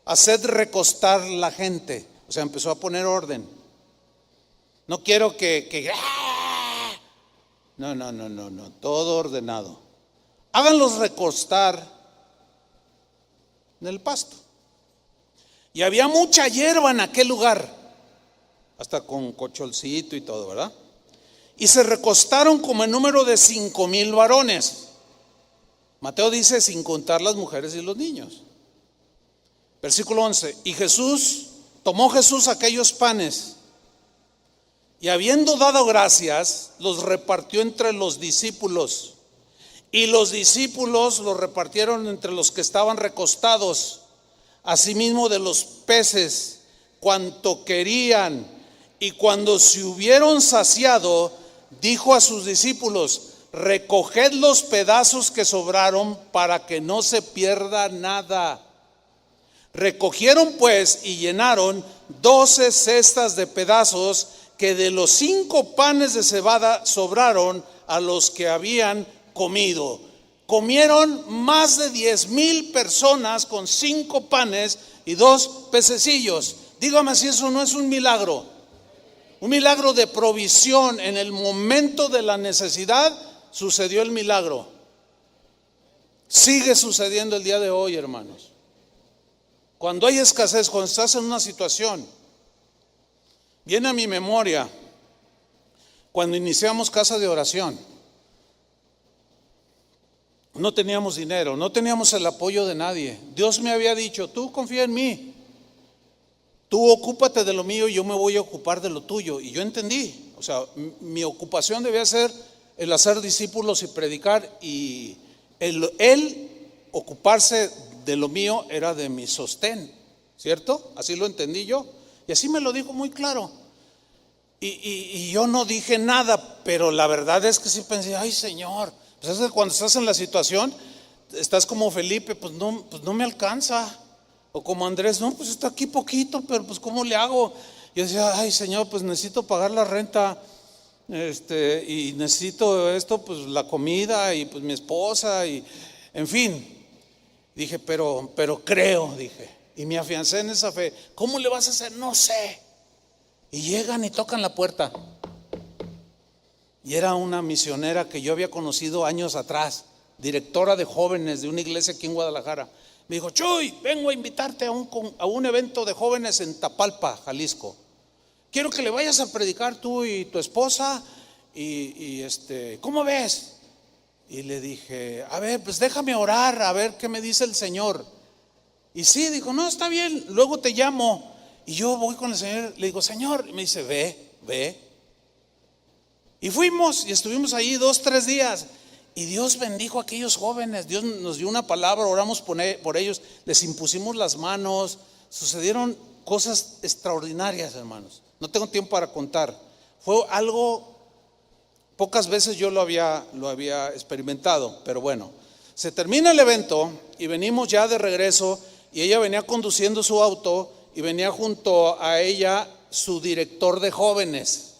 S1: haced recostar la gente. O sea, empezó a poner orden. No quiero que no, todo ordenado. Háganlos recostar en el pasto. Y había mucha hierba en aquel lugar, hasta con cocholcito y todo, ¿verdad? Y se recostaron como en número de 5,000 varones. Mateo dice sin contar las mujeres y los niños. Versículo 11. Y tomó Jesús aquellos panes, y habiendo dado gracias, los repartió entre los discípulos. Y los discípulos los repartieron entre los que estaban recostados, asimismo de los peces, cuanto querían. Y cuando se hubieron saciado, dijo a sus discípulos: recoged los pedazos que sobraron para que no se pierda nada. Recogieron pues y llenaron 12 cestas de pedazos que de los 5 panes de cebada sobraron a los que habían comido. Comieron más de 10,000 personas con 5 panes y 2 pececillos. Dígame si eso no es un milagro. Un milagro de provisión. En el momento de la necesidad sucedió el milagro. Sigue sucediendo el día de hoy, hermanos. Cuando hay escasez, cuando estás en una situación, viene a mi memoria cuando iniciamos casa de oración. No teníamos dinero, no teníamos el apoyo de nadie. Dios me había dicho: tú confía en mí, tú ocúpate de lo mío y yo me voy a ocupar de lo tuyo. Y yo entendí, o sea, mi ocupación debía ser el hacer discípulos y predicar, y él ocuparse de lo mío era de mi sostén, ¿cierto? Así lo entendí yo, y así me lo dijo muy claro. Y yo no dije nada, pero la verdad es que sí pensé: ay, Señor, pues es que cuando estás en la situación, estás como Felipe: pues no me alcanza. O como Andrés: no, pues está aquí poquito, pero pues ¿cómo le hago? Yo decía: ay, Señor, pues necesito pagar la renta, y necesito esto, pues la comida, y pues mi esposa, y en fin. Dije, pero creo, dije, y me afiancé en esa fe. ¿Cómo le vas a hacer? No sé. Y llegan y tocan la puerta. Y era una misionera que yo había conocido años atrás, directora de jóvenes de una iglesia aquí en Guadalajara. Me dijo: Chuy, vengo a invitarte a un evento de jóvenes en Tapalpa, Jalisco. Quiero que le vayas a predicar tú y tu esposa. ¿Cómo ves? Y le dije: a ver, pues déjame orar, a ver qué me dice el Señor. Y sí, dijo: no, está bien, luego te llamo. Y yo voy con el Señor, le digo: Señor, y me dice: ve. Y fuimos y estuvimos ahí 2-3 días. Y Dios bendijo a aquellos jóvenes. Dios nos dio una palabra, oramos por ellos, les impusimos las manos. Sucedieron cosas extraordinarias, hermanos. No tengo tiempo para contar. Fue algo, pocas veces yo lo había experimentado, pero bueno. Se termina el evento y venimos ya de regreso, y ella venía conduciendo su auto y venía junto a ella su director de jóvenes.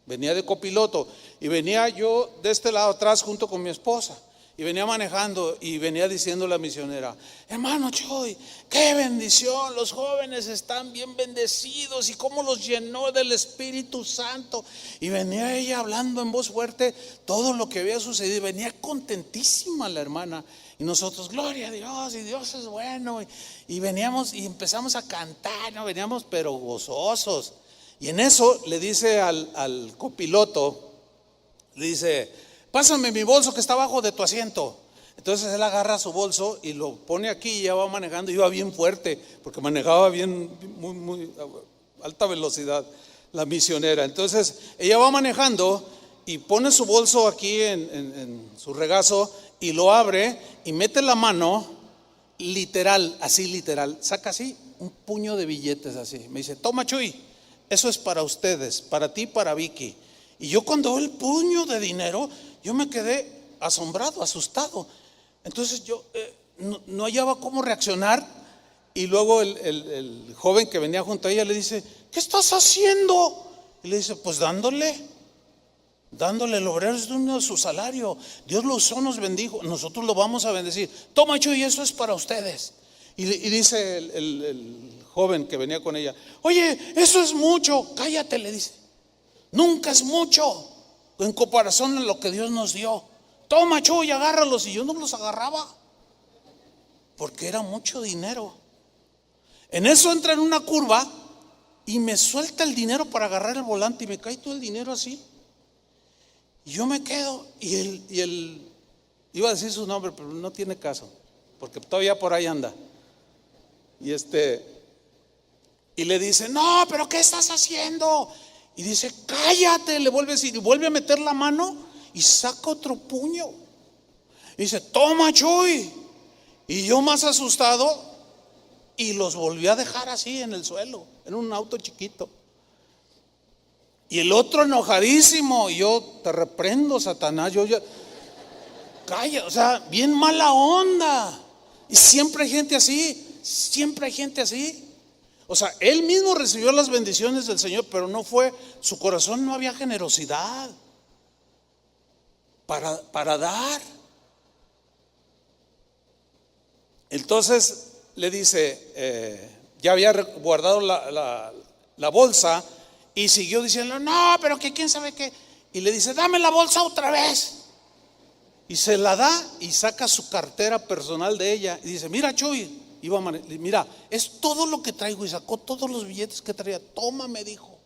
S1: Venía de copiloto y venía yo de este lado atrás junto con mi esposa, y venía manejando y venía diciendo la misionera: hermano Chuy, qué bendición, los jóvenes están bien bendecidos y cómo los llenó del Espíritu Santo. Y venía ella hablando en voz fuerte todo lo que había sucedido, venía contentísima la hermana. Y nosotros: gloria a Dios, y Dios es bueno. Y veníamos y empezamos a cantar, ¿no? Veníamos pero gozosos. Y en eso le dice al copiloto, le dice: pásame mi bolso que está abajo de tu asiento. Entonces él agarra su bolso y lo pone aquí, y ya va manejando. Iba bien fuerte porque manejaba bien, muy alta velocidad la misionera. Entonces ella va manejando y pone su bolso aquí en su regazo, y lo abre y mete la mano, literal, así literal, saca así un puño de billetes así. Me dice: toma, Chuy, eso es para ustedes, para ti, para Vicky. Y yo, cuando veo el puño de dinero, yo me quedé asombrado, asustado. Entonces yo no hallaba cómo reaccionar. Y luego el joven que venía junto a ella le dice: ¿qué estás haciendo? Y le dice: pues dándole, el obrero es de su salario. Dios lo usó, nos bendijo, nosotros lo vamos a bendecir. Toma, Chuy, eso es para ustedes. Y dice el joven que venía con ella: oye, eso es mucho. Cállate, le dice, nunca es mucho en comparación a lo que Dios nos dio. Toma, Chuy, agárralos. Y yo no los agarraba porque era mucho dinero. En eso entra en una curva y me suelta el dinero para agarrar el volante, y me cae todo el dinero así. Y yo me quedo, y él iba a decir su nombre, pero no tiene caso porque todavía por ahí anda. Y le dice: no, pero ¿qué estás haciendo? Y dice: cállate, le vuelve a decir, y vuelve a meter la mano y saca otro puño. Y dice: toma, Chuy. Y yo, más asustado, y los volví a dejar así en el suelo, en un auto chiquito. Y el otro enojadísimo: y yo: te reprendo, Satanás. Yo ya, calla, o sea, bien mala onda. Y siempre hay gente así. Siempre hay gente así. O sea, él mismo recibió las bendiciones del Señor, pero no fue, su corazón no había generosidad para dar. Entonces le dice, ya había guardado la bolsa, y siguió diciendo: no, pero que quién sabe qué. Y le dice: dame la bolsa otra vez. Y se la da y saca su cartera personal de ella y dice: mira, Chuy, mira, es todo lo que traigo. Y sacó todos los billetes que traía. Toma, me dijo.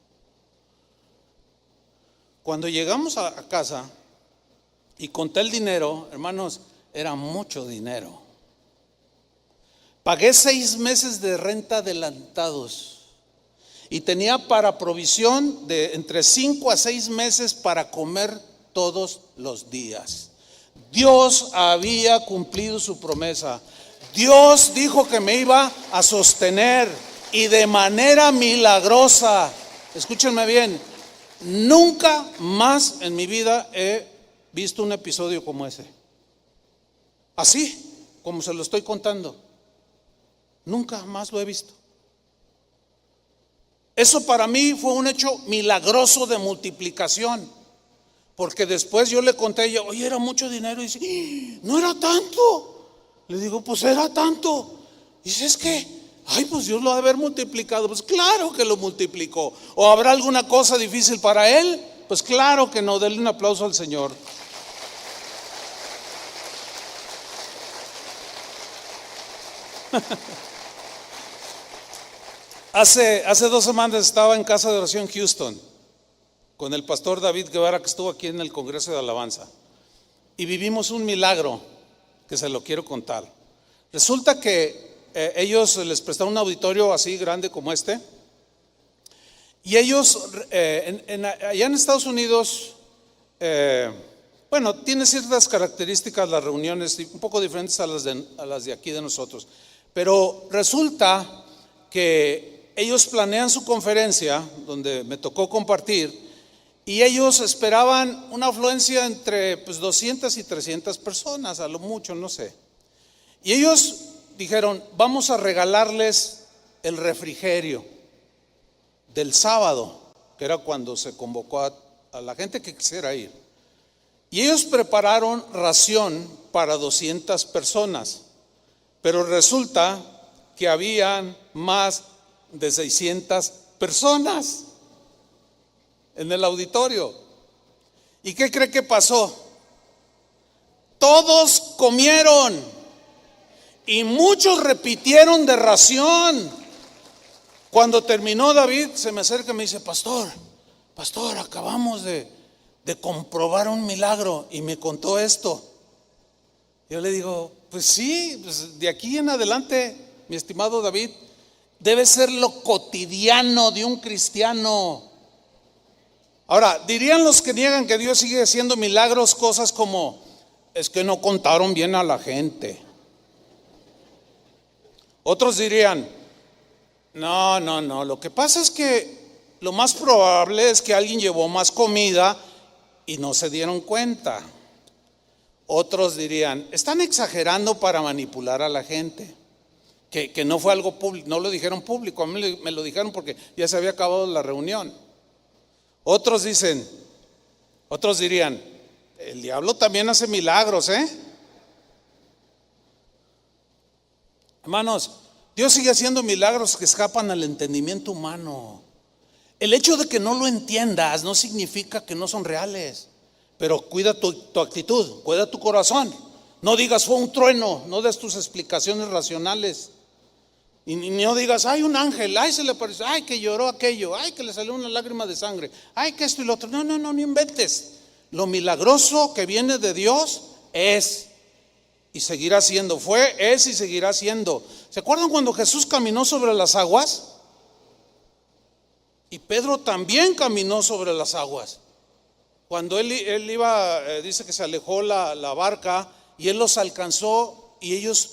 S1: Cuando llegamos a casa y conté el dinero, hermanos, era mucho dinero. Pagué 6 meses de renta adelantados y tenía para provisión de entre 5 a 6 meses para comer todos los días. Dios había cumplido su promesa. Dios dijo que me iba a sostener, y de manera milagrosa. Escúchenme bien, nunca más en mi vida he visto un episodio como ese, así como se lo estoy contando. Nunca más lo he visto. Eso para mí fue un hecho milagroso de multiplicación, porque después yo le conté a ella: oye, era mucho dinero. Y dice: no era tanto. Le digo: pues era tanto. Y dice: es que, pues Dios lo ha de haber multiplicado. Pues claro que lo multiplicó. ¿O habrá alguna cosa difícil para él? Pues claro que no, denle un aplauso al Señor. Hace 2 semanas estaba en casa de oración Houston con el pastor David Guevara, que estuvo aquí en el Congreso de Alabanza, y vivimos un milagro que se lo quiero contar. Resulta que ellos les prestaron un auditorio así grande como este, y ellos allá en Estados Unidos, bueno, tiene ciertas características las reuniones un poco diferentes a las de aquí de nosotros, pero resulta que ellos planean su conferencia, donde me tocó compartir, y ellos esperaban una afluencia entre 200 y 300 personas, a lo mucho, no sé. Y ellos dijeron, vamos a regalarles el refrigerio del sábado, que era cuando se convocó a la gente que quisiera ir. Y ellos prepararon ración para 200 personas, pero resulta que habían más de 600 personas en el auditorio. ¿Y qué cree que pasó? Todos comieron y muchos repitieron de ración. Cuando terminó, David se me acerca y me dice, pastor, acabamos de comprobar un milagro, y me contó esto. Yo le digo, pues sí, pues de aquí en adelante, mi estimado David, debe ser lo cotidiano de un cristiano. Ahora, dirían los que niegan que Dios sigue haciendo milagros cosas como, es que no contaron bien a la gente. Otros dirían, no, lo que pasa es que lo más probable es que alguien llevó más comida y no se dieron cuenta. Otros dirían, están exagerando para manipular a la gente. Que no fue algo público, no lo dijeron público, a mí me lo dijeron porque ya se había acabado la reunión. Otros dirían, el diablo también hace milagros, Hermanos, Dios sigue haciendo milagros que escapan al entendimiento humano. El hecho de que no lo entiendas no significa que no son reales, pero cuida tu actitud, cuida tu corazón. No digas fue un trueno, no des tus explicaciones racionales. Y no digas, ay, un ángel, ay, se le apareció, ay, que lloró aquello, ay, que le salió una lágrima de sangre, ay, que esto y lo otro. No inventes. Lo milagroso que viene de Dios es y seguirá siendo, es y seguirá siendo. ¿Se acuerdan cuando Jesús caminó sobre las aguas? Y Pedro también caminó sobre las aguas. Cuando él iba, dice que se alejó la barca y él los alcanzó, y ellos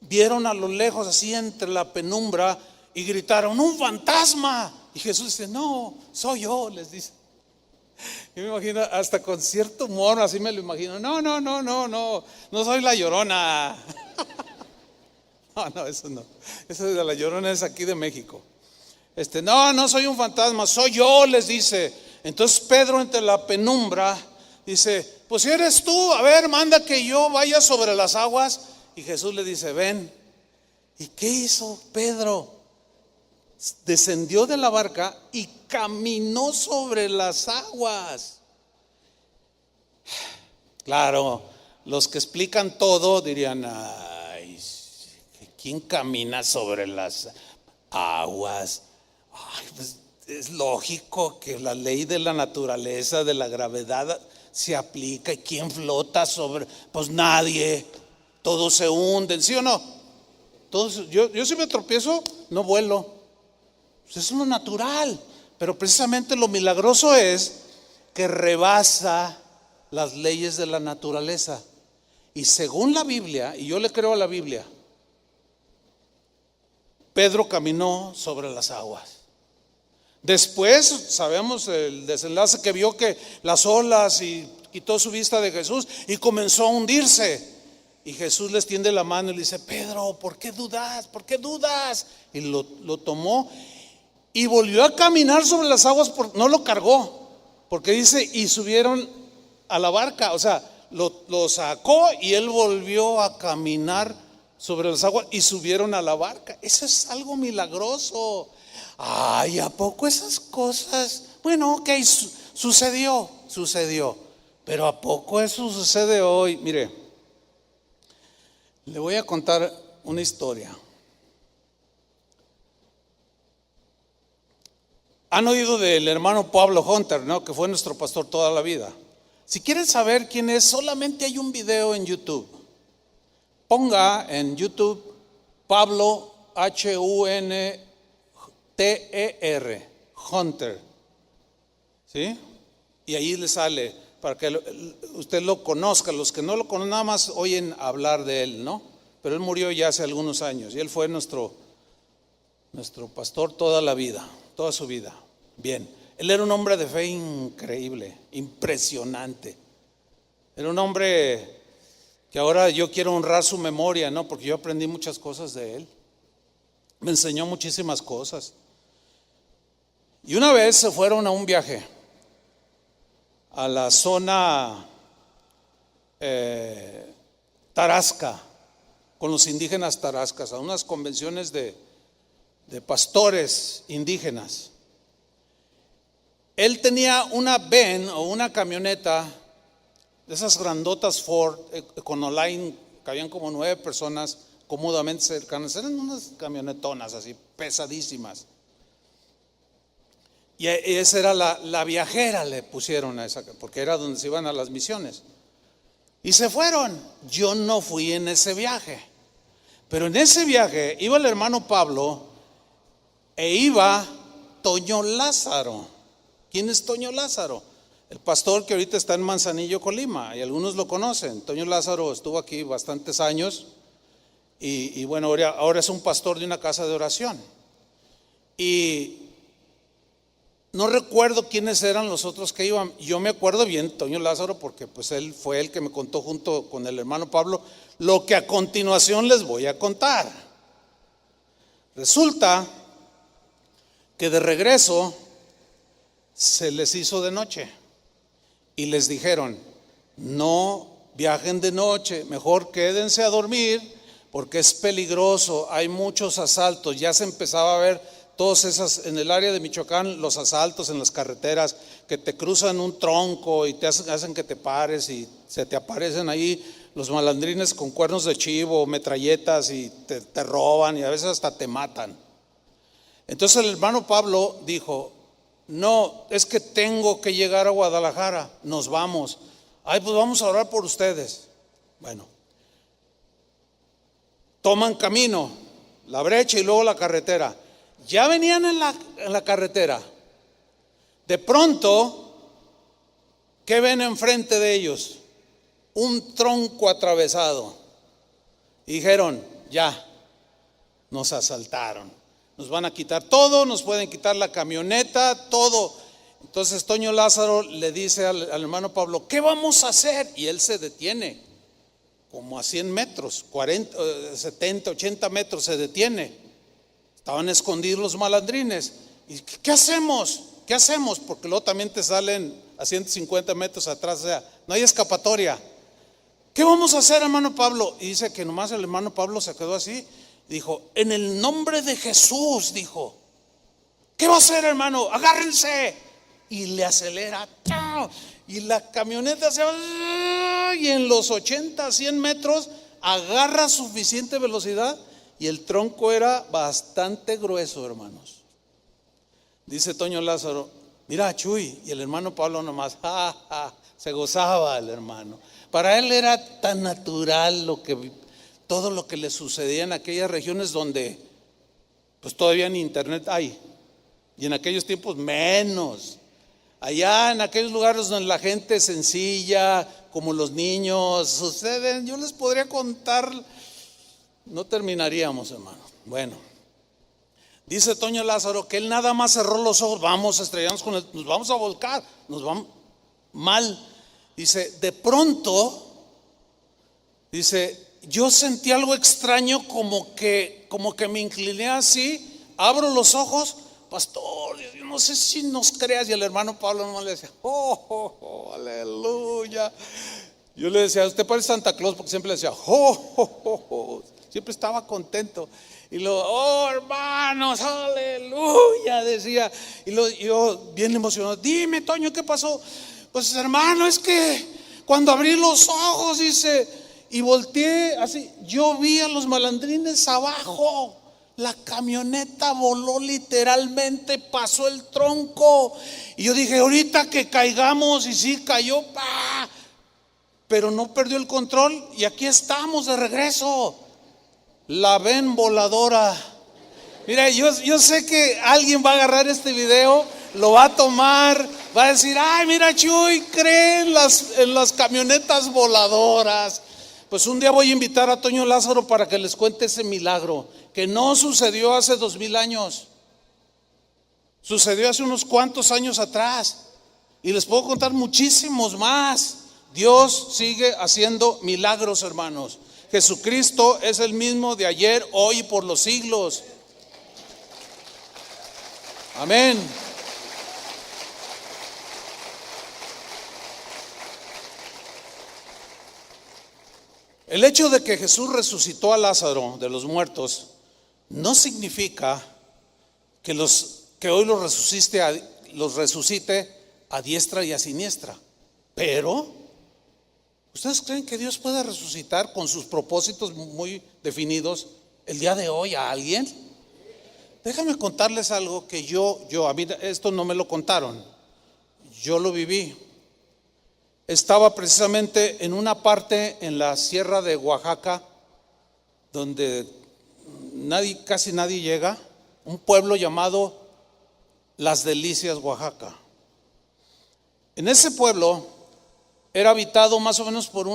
S1: vieron a lo lejos, así entre la penumbra, y gritaron, ¡un fantasma! Y Jesús dice, no, soy yo, les dice. Yo me imagino, hasta con cierto humor, así me lo imagino, no soy la Llorona. No, eso no. Eso de la Llorona es aquí de México. No soy un fantasma, soy yo, les dice. Entonces Pedro, entre la penumbra, dice, pues si eres tú, a ver, manda que yo vaya sobre las aguas. Y Jesús le dice, ven. ¿Y qué hizo Pedro? Descendió de la barca y caminó sobre las aguas. Claro, los que explican todo dirían, ay, ¿quién camina sobre las aguas? Ay, pues es lógico que la ley de la naturaleza, de la gravedad, se aplica. ¿Y quién flota sobre? Pues nadie. Todos se hunden, ¿sí o no? Yo si me tropiezo, no vuelo. Pues eso es lo natural. Pero precisamente lo milagroso es que rebasa las leyes de la naturaleza. Y según la Biblia, y yo le creo a la Biblia, Pedro caminó sobre las aguas. Después sabemos el desenlace, que vio que las olas y quitó su vista de Jesús y comenzó a hundirse. Y Jesús les tiende la mano y le dice, Pedro, ¿por qué dudas? ¿Por qué dudas? Y lo tomó y volvió a caminar sobre las aguas, no lo cargó, porque dice, y subieron a la barca, o sea, lo sacó y él volvió a caminar sobre las aguas y subieron a la barca. Eso es algo milagroso. Ay, ¿a poco esas cosas? Bueno, ok, Sucedió. Pero ¿a poco eso sucede hoy? Mire, le voy a contar una historia. Han oído del hermano Pablo Hunter, ¿no? Que fue nuestro pastor toda la vida. Si quieren saber quién es, solamente hay un video en YouTube. Ponga en YouTube Pablo Hunter, Hunter, ¿sí? Y ahí le sale para que usted lo conozca. Los que no lo conocen nada más oyen hablar de él, ¿no? Pero él murió ya hace algunos años y él fue nuestro pastor toda la vida, toda su vida. Bien, él era un hombre de fe increíble, impresionante. Era un hombre que ahora yo quiero honrar su memoria, ¿no? Porque yo aprendí muchas cosas de él. Me enseñó muchísimas cosas. Y una vez se fueron a un viaje a la zona Tarasca, con los indígenas tarascas, a unas convenciones de pastores indígenas. Él tenía una van o una camioneta de esas grandotas Ford Econoline, cabían como 9 personas cómodamente cercanas. Eran unas camionetonas así pesadísimas. Y esa era la viajera, le pusieron a esa, porque era donde se iban a las misiones. Y se fueron. Yo no fui en ese viaje, pero en ese viaje iba el hermano Pablo e iba Toño Lázaro. ¿Quién es Toño Lázaro? El pastor que ahorita está en Manzanillo, Colima, y algunos lo conocen. Toño Lázaro estuvo aquí bastantes años y bueno, ahora es un pastor de una casa de oración. Y no recuerdo quiénes eran los otros que iban. Yo me acuerdo bien, Toño Lázaro, porque pues él fue el que me contó junto con el hermano Pablo lo que a continuación les voy a contar. Resulta que de regreso se les hizo de noche y les dijeron: no viajen de noche, mejor quédense a dormir porque es peligroso, hay muchos asaltos. Ya se empezaba a ver todas esas, en el área de Michoacán, los asaltos en las carreteras, que te cruzan un tronco y te hacen que te pares y se te aparecen ahí los malandrines con cuernos de chivo, metralletas y te roban y a veces hasta te matan. Entonces el hermano Pablo dijo: no, es que tengo que llegar a Guadalajara, nos vamos. Ay, pues vamos a orar por ustedes. Bueno, toman camino, la brecha y luego la carretera. Ya venían en la carretera. De pronto, ¿qué ven enfrente de ellos? Un tronco atravesado. Y dijeron: ya, nos asaltaron. Nos van a quitar todo, nos pueden quitar la camioneta, todo. Entonces Toño Lázaro le dice al hermano Pablo: ¿qué vamos a hacer? Y él se detiene, como a 100 metros, 40, 70, 80 metros se detiene. Estaban escondidos los malandrines. ¿Y qué hacemos? ¿Qué hacemos? Porque luego también te salen a 150 metros atrás, o sea, no hay escapatoria. ¿Qué vamos a hacer, hermano Pablo? Y dice que nomás el hermano Pablo se quedó así. Dijo: en el nombre de Jesús, dijo. ¿Qué va a hacer, hermano? Agárrense. Y le acelera. Y la camioneta se va. Y en los 80, 100 metros agarra suficiente velocidad. Y el tronco era bastante grueso, hermanos. Dice Toño Lázaro: mira, Chuy. Y el hermano Pablo nomás se gozaba el hermano. Para él era tan natural todo lo que le sucedía en aquellas regiones donde pues todavía ni internet hay, y en aquellos tiempos menos. Allá en aquellos lugares donde la gente sencilla, como los niños, suceden, yo les podría contar, no terminaríamos, hermano. Bueno, dice Toño Lázaro que él nada más cerró los ojos: vamos a estrellarnos con él, nos vamos a volcar, nos vamos mal. Dice: de pronto, dice, yo sentí algo extraño, como que me incliné así, abro los ojos, pastor, yo no sé si nos creas. Y el hermano Pablo nomás le decía: aleluya. Yo le decía: usted parece Santa Claus, porque siempre le decía: siempre estaba contento. Y oh hermanos, aleluya, decía. Y yo bien emocionado, dime Toño, ¿qué pasó? Pues hermano, es que cuando abrí los ojos, dice, y volteé así, yo vi a los malandrines abajo. La camioneta voló literalmente, pasó el tronco. Y yo dije, ahorita que caigamos, y sí cayó, pero no perdió el control. Y aquí estamos de regreso. La ven voladora. Mira, yo sé que alguien va a agarrar este video, lo va a tomar, va a decir, ay, mira Chuy, creen en las camionetas voladoras. Pues un día voy a invitar a Toño Lázaro para que les cuente ese milagro, que no sucedió hace 2000 años, sucedió hace unos cuantos años atrás, y les puedo contar muchísimos más. Dios sigue haciendo milagros, hermanos. Jesucristo es el mismo de ayer, hoy y por los siglos. Amén. El hecho de que Jesús resucitó a Lázaro de los muertos no significa que hoy los resucite a diestra y a siniestra. Pero, ¿ustedes creen que Dios puede resucitar con sus propósitos muy definidos el día de hoy a alguien? Déjame contarles algo que a mí esto no me lo contaron, yo lo viví. Estaba precisamente en una parte en la sierra de Oaxaca donde casi nadie llega, un pueblo llamado Las Delicias, Oaxaca. En ese pueblo era habitado más o menos por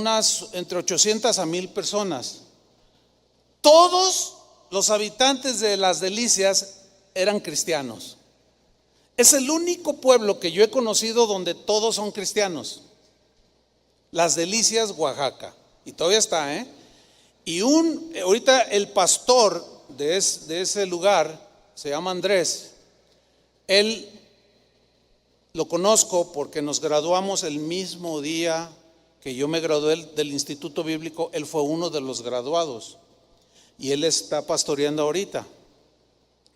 S1: entre 800 a 1000 personas. Todos los habitantes de Las Delicias eran cristianos. Es el único pueblo que yo he conocido donde todos son cristianos. Las Delicias, Oaxaca. Y todavía está, Y ahorita el pastor de ese lugar se llama Andrés. Él lo conozco porque nos graduamos el mismo día que yo me gradué del Instituto Bíblico. Él fue uno de los graduados. Y él está pastoreando ahorita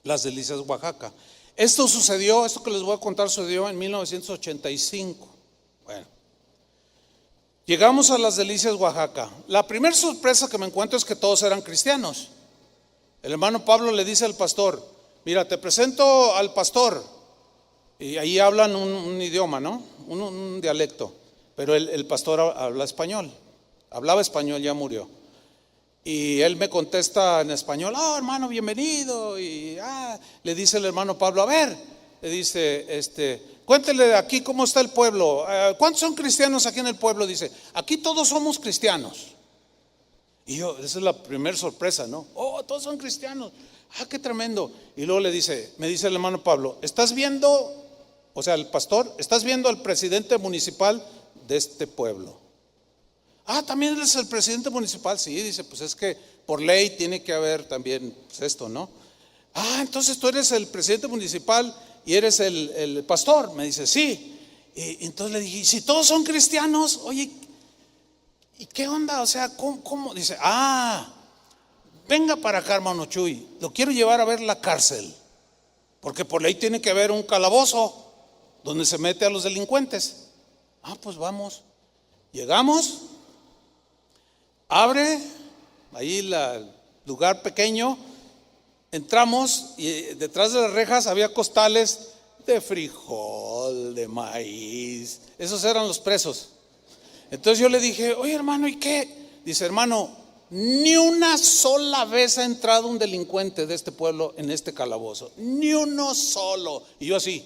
S1: Las Delicias, Oaxaca. Esto que les voy a contar sucedió en 1985. Bueno. Llegamos a Las Delicias, Oaxaca. La primera sorpresa que me encuentro es que todos eran cristianos. El hermano Pablo le dice al pastor, mira, te presento al pastor. Y ahí hablan un idioma, ¿no? Un dialecto. Pero el pastor habla español. Hablaba español, ya murió. Y él me contesta en español, hermano, bienvenido. Y le dice el hermano Pablo, a ver, le dice, cuéntele aquí cómo está el pueblo. ¿Cuántos son cristianos aquí en el pueblo? Dice, aquí todos somos cristianos. Y esa es la primera sorpresa, ¿no? Todos son cristianos. Qué tremendo. Y luego me dice el hermano Pablo, ¿estás viendo, o sea, el pastor, estás viendo al presidente municipal de este pueblo? ¿También eres el presidente municipal? Sí, dice, pues es que por ley tiene que haber también esto, ¿no? Entonces tú eres el presidente municipal y eres el pastor. Me dice, sí. Y entonces le dije, si todos son cristianos, oye, ¿y qué onda? O sea, ¿cómo? Dice, venga para acá, hermano Chuy, lo quiero llevar a ver la cárcel, porque por ley tiene que haber un calabozo donde se mete a los delincuentes. Pues vamos. Llegamos, abre ahí el lugar pequeño. Entramos y detrás de las rejas había costales de frijol, de maíz. Esos eran los presos. Entonces yo le dije, oye hermano, ¿y qué? Dice, hermano, ni una sola vez ha entrado un delincuente de este pueblo en este calabozo. Ni uno solo. Y yo así.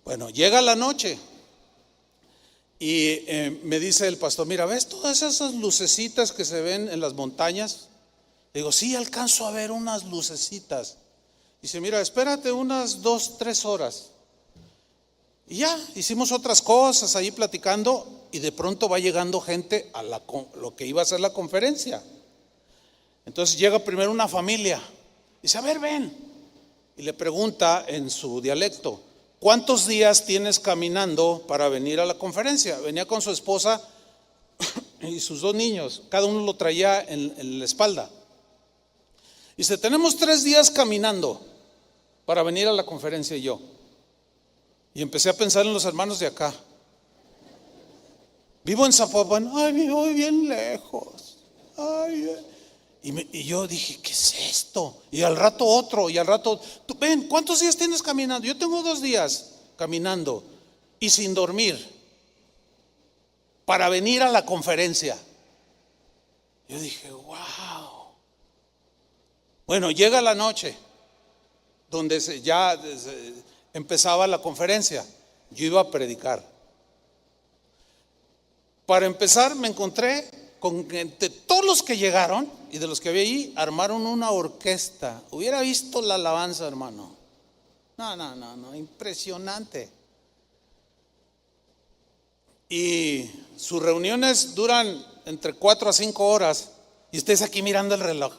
S1: Bueno, llega la noche. Y me dice el pastor, mira, ¿ves todas esas lucecitas que se ven en las montañas? Digo, sí, alcanzo a ver unas lucecitas. Dice, mira, espérate unas 2-3 horas. Y ya, hicimos otras cosas ahí platicando. Y de pronto va llegando gente a lo que iba a ser la conferencia. Entonces llega primero una familia. Dice, a ver, ven. Y le pregunta en su dialecto, ¿cuántos días tienes caminando para venir a la conferencia? Venía con su esposa y sus 2 niños, cada uno lo traía en la espalda. Dice, tenemos 3 días caminando para venir a la conferencia y Y empecé a pensar en los hermanos de acá. Vivo en Zapopan, ay, vivo bien lejos. Ay, y yo dije, ¿qué es esto? Y al rato otro, y al rato, ven, ¿cuántos días tienes caminando? Yo tengo 2 días caminando y sin dormir para venir a la conferencia. Yo dije, wow. Bueno, llega la noche donde ya empezaba la conferencia. Yo iba a predicar. Para empezar, me encontré con que de todos los que llegaron y de los que había ahí, armaron una orquesta. Hubiera visto la alabanza, hermano. No, impresionante. Y sus reuniones duran entre 4 a 5 horas. Y ustedes aquí mirando el reloj.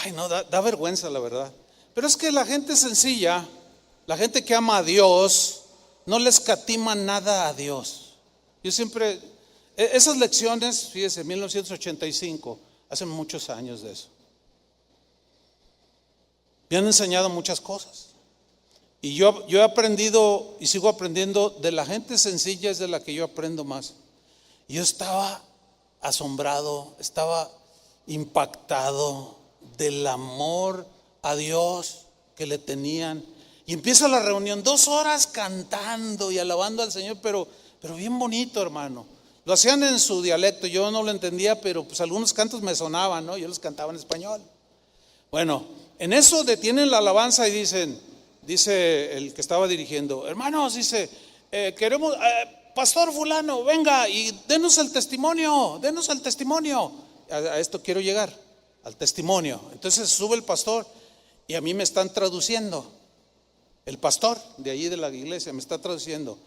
S1: Ay, no, da vergüenza, la verdad. Pero es que la gente sencilla, la gente que ama a Dios, no le escatima nada a Dios. Yo siempre, esas lecciones, fíjese, 1985, hace muchos años de eso. Me han enseñado muchas cosas. Y yo he aprendido y sigo aprendiendo de la gente sencilla, es de la que yo aprendo más. Yo estaba asombrado, estaba impactado del amor a Dios que le tenían. Y empieza la reunión, 2 horas cantando y alabando al Señor, pero bien bonito, hermano. Lo hacían en su dialecto, yo no lo entendía, pero pues algunos cantos me sonaban, ¿no? Yo los cantaba en español. Bueno, en eso detienen la alabanza y dice el que estaba dirigiendo, hermanos, dice, queremos, pastor fulano, venga y denos el testimonio. A esto quiero llegar, al testimonio. Entonces sube el pastor y a mí me están traduciendo. El pastor de allí de la iglesia me está traduciendo.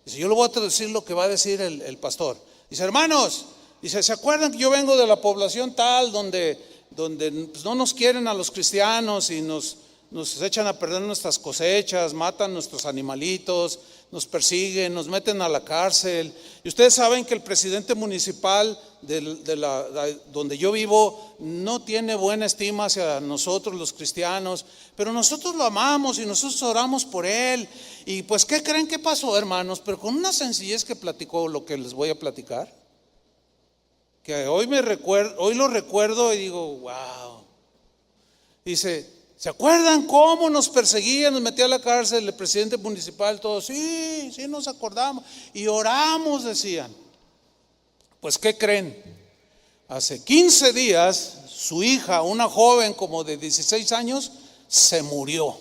S1: Dice, yo le voy a traducir lo que va a decir el pastor. Dice, hermanos, dice, ¿se acuerdan que yo vengo de la población tal donde pues, no nos quieren a los cristianos y nos echan a perder nuestras cosechas, matan nuestros animalitos, nos persiguen, nos meten a la cárcel? Y ustedes saben que el presidente municipal donde yo vivo no tiene buena estima hacia nosotros los cristianos, pero nosotros lo amamos y nosotros oramos por él. Y pues, ¿qué creen que pasó, hermanos? Pero con una sencillez que platicó lo que les voy a platicar, que hoy lo recuerdo y digo, wow. Dice, ¿se acuerdan cómo nos perseguían, nos metía a la cárcel el presidente municipal? Todos, sí, nos acordamos y oramos, decían. Pues, ¿qué creen? Hace 15 días su hija, una joven como de 16 años, se murió.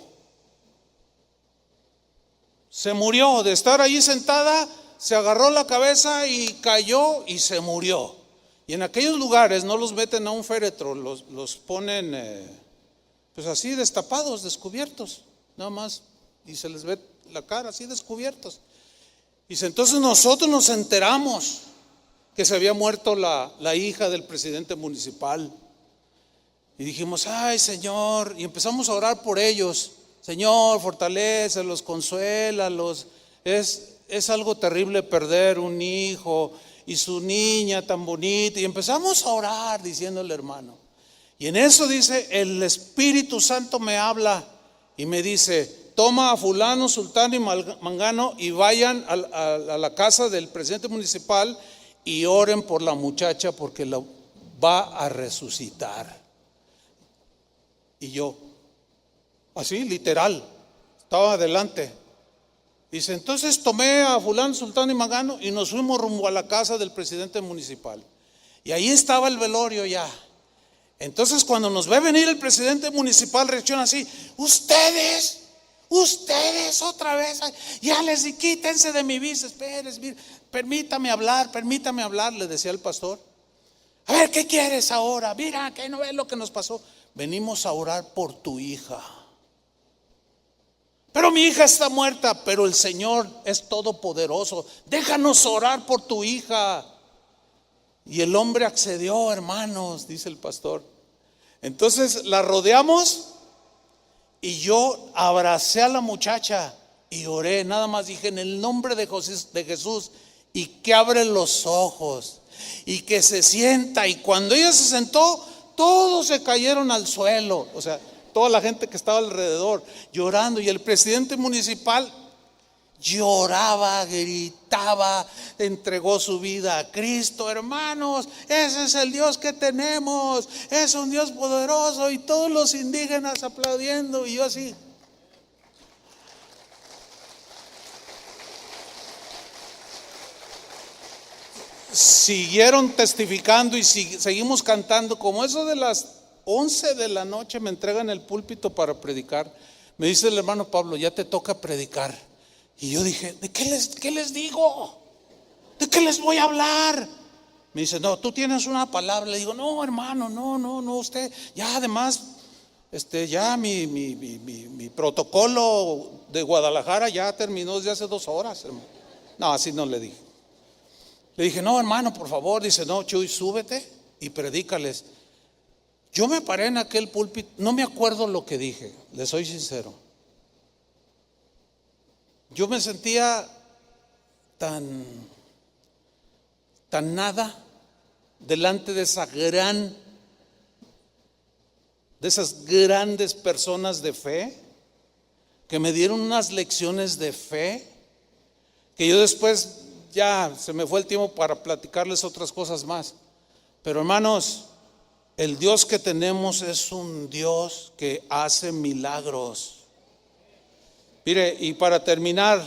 S1: Se murió de estar allí sentada, se agarró la cabeza y cayó y se murió. Y en aquellos lugares no los meten a un féretro, los ponen pues así destapados, descubiertos, nada más, y se les ve la cara así descubiertos. Y entonces nosotros nos enteramos que se había muerto la hija del presidente municipal. Y dijimos, ay Señor, y empezamos a orar por ellos. Señor, fortalécelos, consuélalos. Es algo terrible perder un hijo y su niña tan bonita. Y empezamos a orar diciéndole, hermano. Y en eso dice, el Espíritu Santo me habla y me dice, toma a fulano, sultano y mangano y vayan a la casa del presidente municipal y oren por la muchacha porque la va a resucitar. Y yo, así literal, estaba adelante. Dice, entonces tomé a fulano, sultano y mangano y nos fuimos rumbo a la casa del presidente municipal. Y ahí estaba el velorio ya. Entonces cuando nos ve venir el presidente municipal reacciona así, ustedes otra vez, ya les di, quítense de mi vista, espérense, permítame hablar, le decía el pastor. A ver, ¿qué quieres ahora? Mira, que no ves lo que nos pasó. Venimos a orar por tu hija. Pero mi hija está muerta, pero el Señor es todopoderoso. Déjanos orar por tu hija. Y el hombre accedió, hermanos, dice el pastor. Entonces la rodeamos y yo abracé a la muchacha y oré, nada más dije en el nombre de Jesús y que abre los ojos y que se sienta. Y cuando ella se sentó, todos se cayeron al suelo, o sea, toda la gente que estaba alrededor llorando, y el presidente municipal lloraba, gritaba, entregó su vida a Cristo. Hermanos, ese es el Dios que tenemos, es un Dios poderoso. Y todos los indígenas aplaudiendo, y yo así. Siguieron testificando y seguimos cantando. Como eso de las 11 de la noche me entregan el púlpito para predicar. Me dice el hermano Pablo, ya te toca predicar. Y yo dije, ¿de qué les digo? ¿De qué les voy a hablar? Me dice, no, tú tienes una palabra. Le digo, no, hermano, no, usted, ya además, ya mi protocolo de Guadalajara ya terminó desde hace 2 horas, hermano. No, así no le dije. Le dije, no, hermano, por favor. Dice, no, Chuy, súbete y predícales. Yo me paré en aquel púlpito, no me acuerdo lo que dije, le soy sincero. Yo me sentía tan nada delante de esas grandes personas de fe, que me dieron unas lecciones de fe, que yo después ya se me fue el tiempo para platicarles otras cosas más. Pero hermanos, el Dios que tenemos es un Dios que hace milagros. Mire, y para terminar,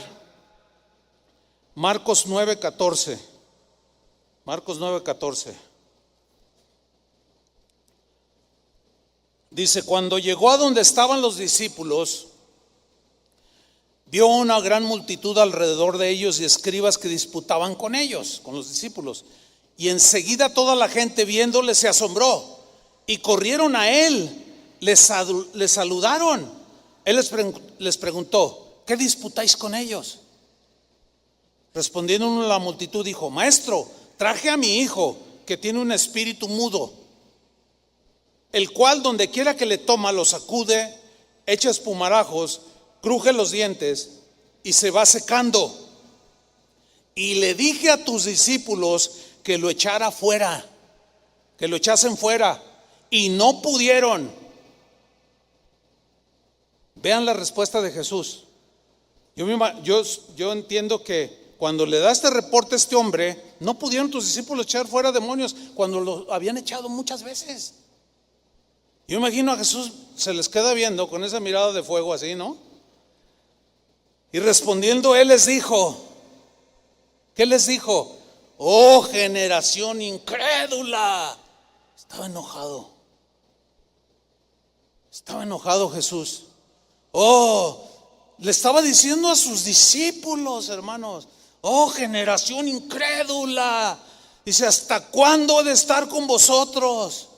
S1: Marcos 9:14. Marcos 9:14. Dice, cuando llegó a donde estaban los discípulos, vio una gran multitud alrededor de ellos y escribas que disputaban con ellos, con los discípulos. Y enseguida toda la gente viéndole se asombró y corrieron a él, le saludaron. Él les preguntó, ¿qué disputáis con ellos? Respondiendo la multitud dijo, maestro, traje a mi hijo que tiene un espíritu mudo, el cual donde quiera que le toma lo sacude, echa espumarajos, cruje los dientes y se va secando. Y le dije a tus discípulos que lo echara fuera, que lo echasen fuera, y no pudieron. Vean la respuesta de Jesús. Yo entiendo que cuando le da este reporte a este hombre, no pudieron tus discípulos echar fuera demonios cuando lo habían echado muchas veces. Yo imagino a Jesús, se les queda viendo con esa mirada de fuego así, ¿no? Y respondiendo él les dijo, ¿qué les dijo? Oh, generación incrédula. Estaba enojado Jesús. Oh, le estaba diciendo a sus discípulos, hermanos, oh, generación incrédula. Dice, ¿hasta cuándo he de estar con vosotros?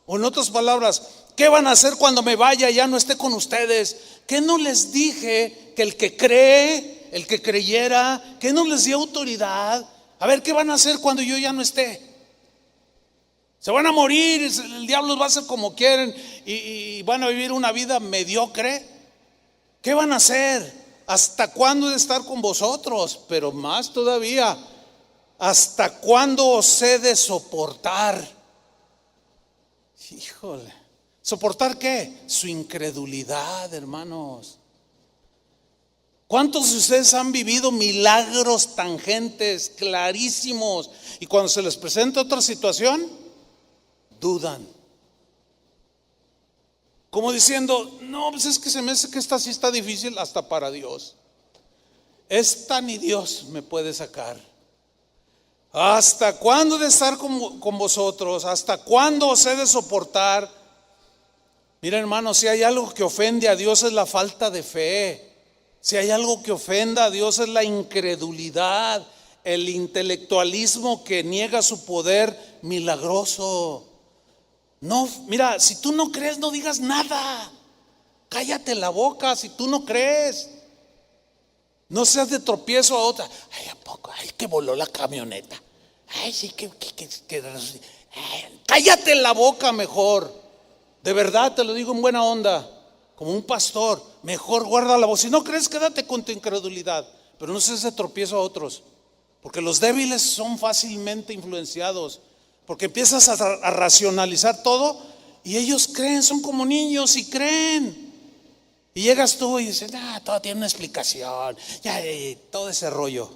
S1: O en otras palabras, ¿qué van a hacer cuando me vaya y ya no esté con ustedes? ¿Qué no les dije que el que cree, el que creyera, que no les dio autoridad? A ver, ¿qué van a hacer cuando yo ya no esté? Se van a morir, el diablo los va a hacer como quieren y van a vivir una vida mediocre. ¿Qué van a hacer? ¿Hasta cuándo he de estar con vosotros? Pero más todavía, ¿hasta cuándo os he de soportar? Híjole, ¿soportar qué? Su incredulidad, hermanos. ¿Cuántos de ustedes han vivido milagros tangentes, clarísimos, y cuando se les presenta otra situación, dudan? Como diciendo, no, pues es que se me hace que esta sí está difícil hasta para Dios. Esta ni Dios me puede sacar. ¿Hasta cuándo he de estar con vosotros? ¿Hasta cuándo os he de soportar? Mira, hermanos, si hay algo que ofende a Dios es la falta de fe. Si hay algo que ofenda a Dios es la incredulidad, el intelectualismo que niega su poder milagroso. No, mira, si tú no crees, no digas nada. Cállate la boca si tú no crees. No seas de tropiezo a otra. Ay, ¿a poco? Ay, que voló la camioneta. Ay, sí, ay, cállate la boca mejor. De verdad te lo digo en buena onda, como un pastor. Mejor guarda la voz. Si no crees, quédate con tu incredulidad, pero no seas de tropiezo a otros, Porque los débiles son fácilmente influenciados, porque empiezas a racionalizar todo y ellos creen, son como niños y creen. Y llegas tú y dices, todo tiene una explicación, ya, todo ese rollo.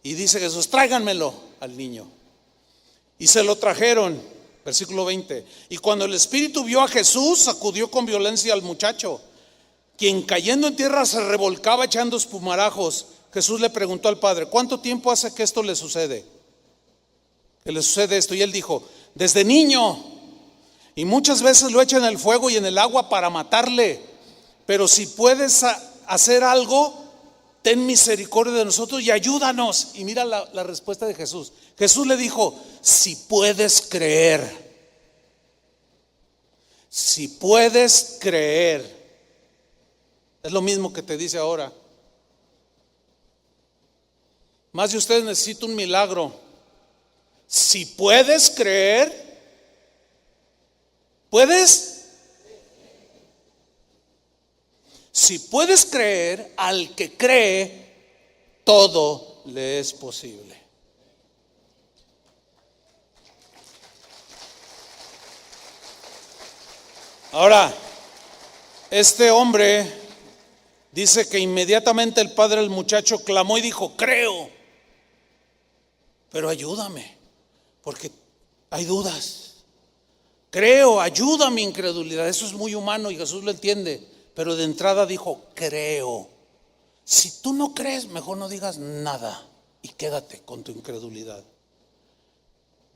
S1: Y dice Jesús, tráiganmelo al niño. Y se lo trajeron, versículo 20. Y cuando el espíritu vio a Jesús, sacudió con violencia al muchacho, quien cayendo en tierra se revolcaba echando espumarajos. Jesús le preguntó al padre, ¿cuánto tiempo hace que esto le sucede? Que le sucede esto. Y él dijo, desde niño. Y muchas veces lo echan en el fuego y en el agua para matarle. Pero si puedes hacer algo, ten misericordia de nosotros y ayúdanos. Y mira la respuesta de Jesús. Jesús le dijo, si puedes creer. Si puedes creer. Es lo mismo que te dice ahora. Más de ustedes necesitan un milagro. Si puedes creer, ¿puedes? Si puedes creer, al que cree, todo le es posible. Ahora, este hombre dice que inmediatamente el padre del muchacho clamó y dijo, creo, pero ayúdame, porque hay dudas. Creo, ayuda a mi incredulidad. Eso es muy humano y Jesús lo entiende. Pero de entrada dijo, creo. Si tú no crees, mejor no digas nada y quédate con tu incredulidad.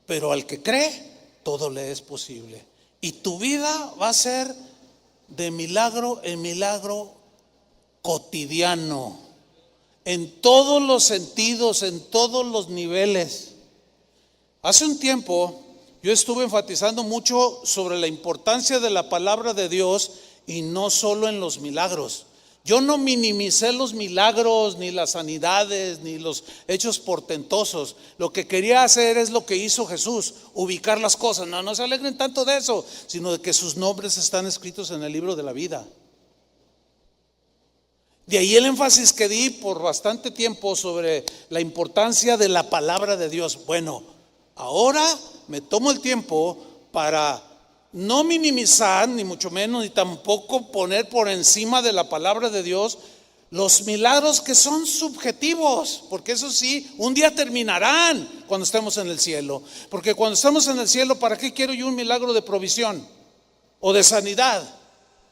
S1: Pero al que cree, todo le es posible. Y tu vida va a ser de milagro en milagro cotidiano. En todos los sentidos, en todos los niveles. Hace un tiempo yo estuve enfatizando mucho sobre la importancia de la palabra de Dios y no solo en los milagros. Yo no minimicé los milagros, ni las sanidades, ni los hechos portentosos. Lo que quería hacer es lo que hizo Jesús, ubicar las cosas. No se alegren tanto de eso, sino de que sus nombres están escritos en el libro de la vida. De ahí el énfasis que di por bastante tiempo sobre la importancia de la palabra de Dios. Bueno, ahora me tomo el tiempo para no minimizar, ni mucho menos, ni tampoco poner por encima de la palabra de Dios los milagros que son subjetivos, porque eso sí, un día terminarán cuando estemos en el cielo. Porque cuando estemos en el cielo, ¿para qué quiero yo un milagro de provisión o de sanidad?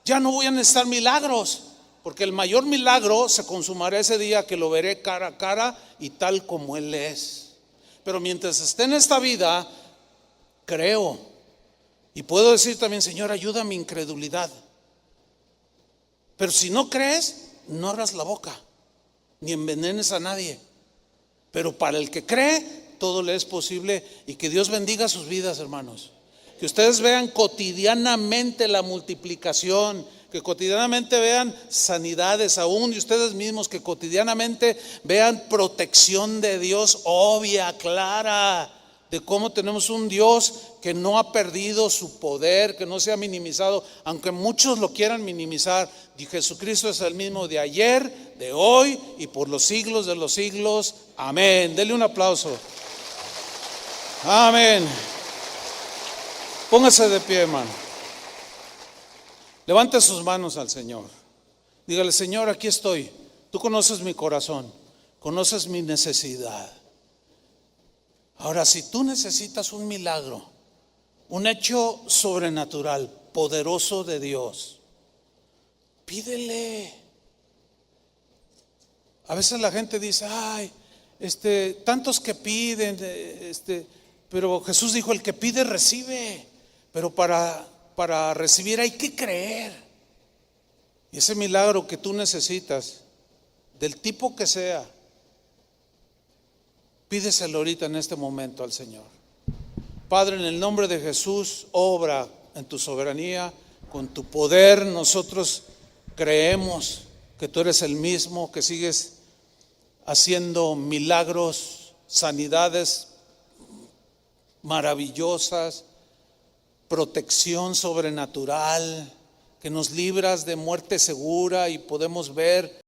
S1: Ya no voy a necesitar milagros, porque el mayor milagro se consumará ese día que lo veré cara a cara y tal como Él es. Pero mientras esté en esta vida, creo. Y puedo decir también, Señor, ayuda a mi incredulidad. Pero si no crees, no abras la boca, ni envenenes a nadie. Pero para el que cree, todo le es posible. Y que Dios bendiga sus vidas, hermanos. Que ustedes vean cotidianamente la multiplicación, que cotidianamente vean sanidades aún de ustedes mismos, que cotidianamente vean protección de Dios obvia, clara, de cómo tenemos un Dios que no ha perdido su poder, que no se ha minimizado, aunque muchos lo quieran minimizar. Y Jesucristo es el mismo de ayer, de hoy y por los siglos de los siglos. Amén. Dele un aplauso. Amén. Póngase de pie, hermano. Levante sus manos al Señor. Dígale, Señor, aquí estoy. Tú conoces mi corazón, conoces mi necesidad. Ahora, si tú necesitas un milagro, un hecho sobrenatural, poderoso de Dios, pídele. A veces la gente dice, ay, tantos que piden, pero Jesús dijo, el que pide recibe. Pero para recibir hay que creer. Y ese milagro que tú necesitas, del tipo que sea, pídeselo ahorita en este momento al Señor. Padre, en el nombre de Jesús, obra en tu soberanía, con tu poder. Nosotros creemos que tú eres el mismo, que sigues haciendo milagros, sanidades maravillosas, protección sobrenatural, que nos libras de muerte segura y podemos ver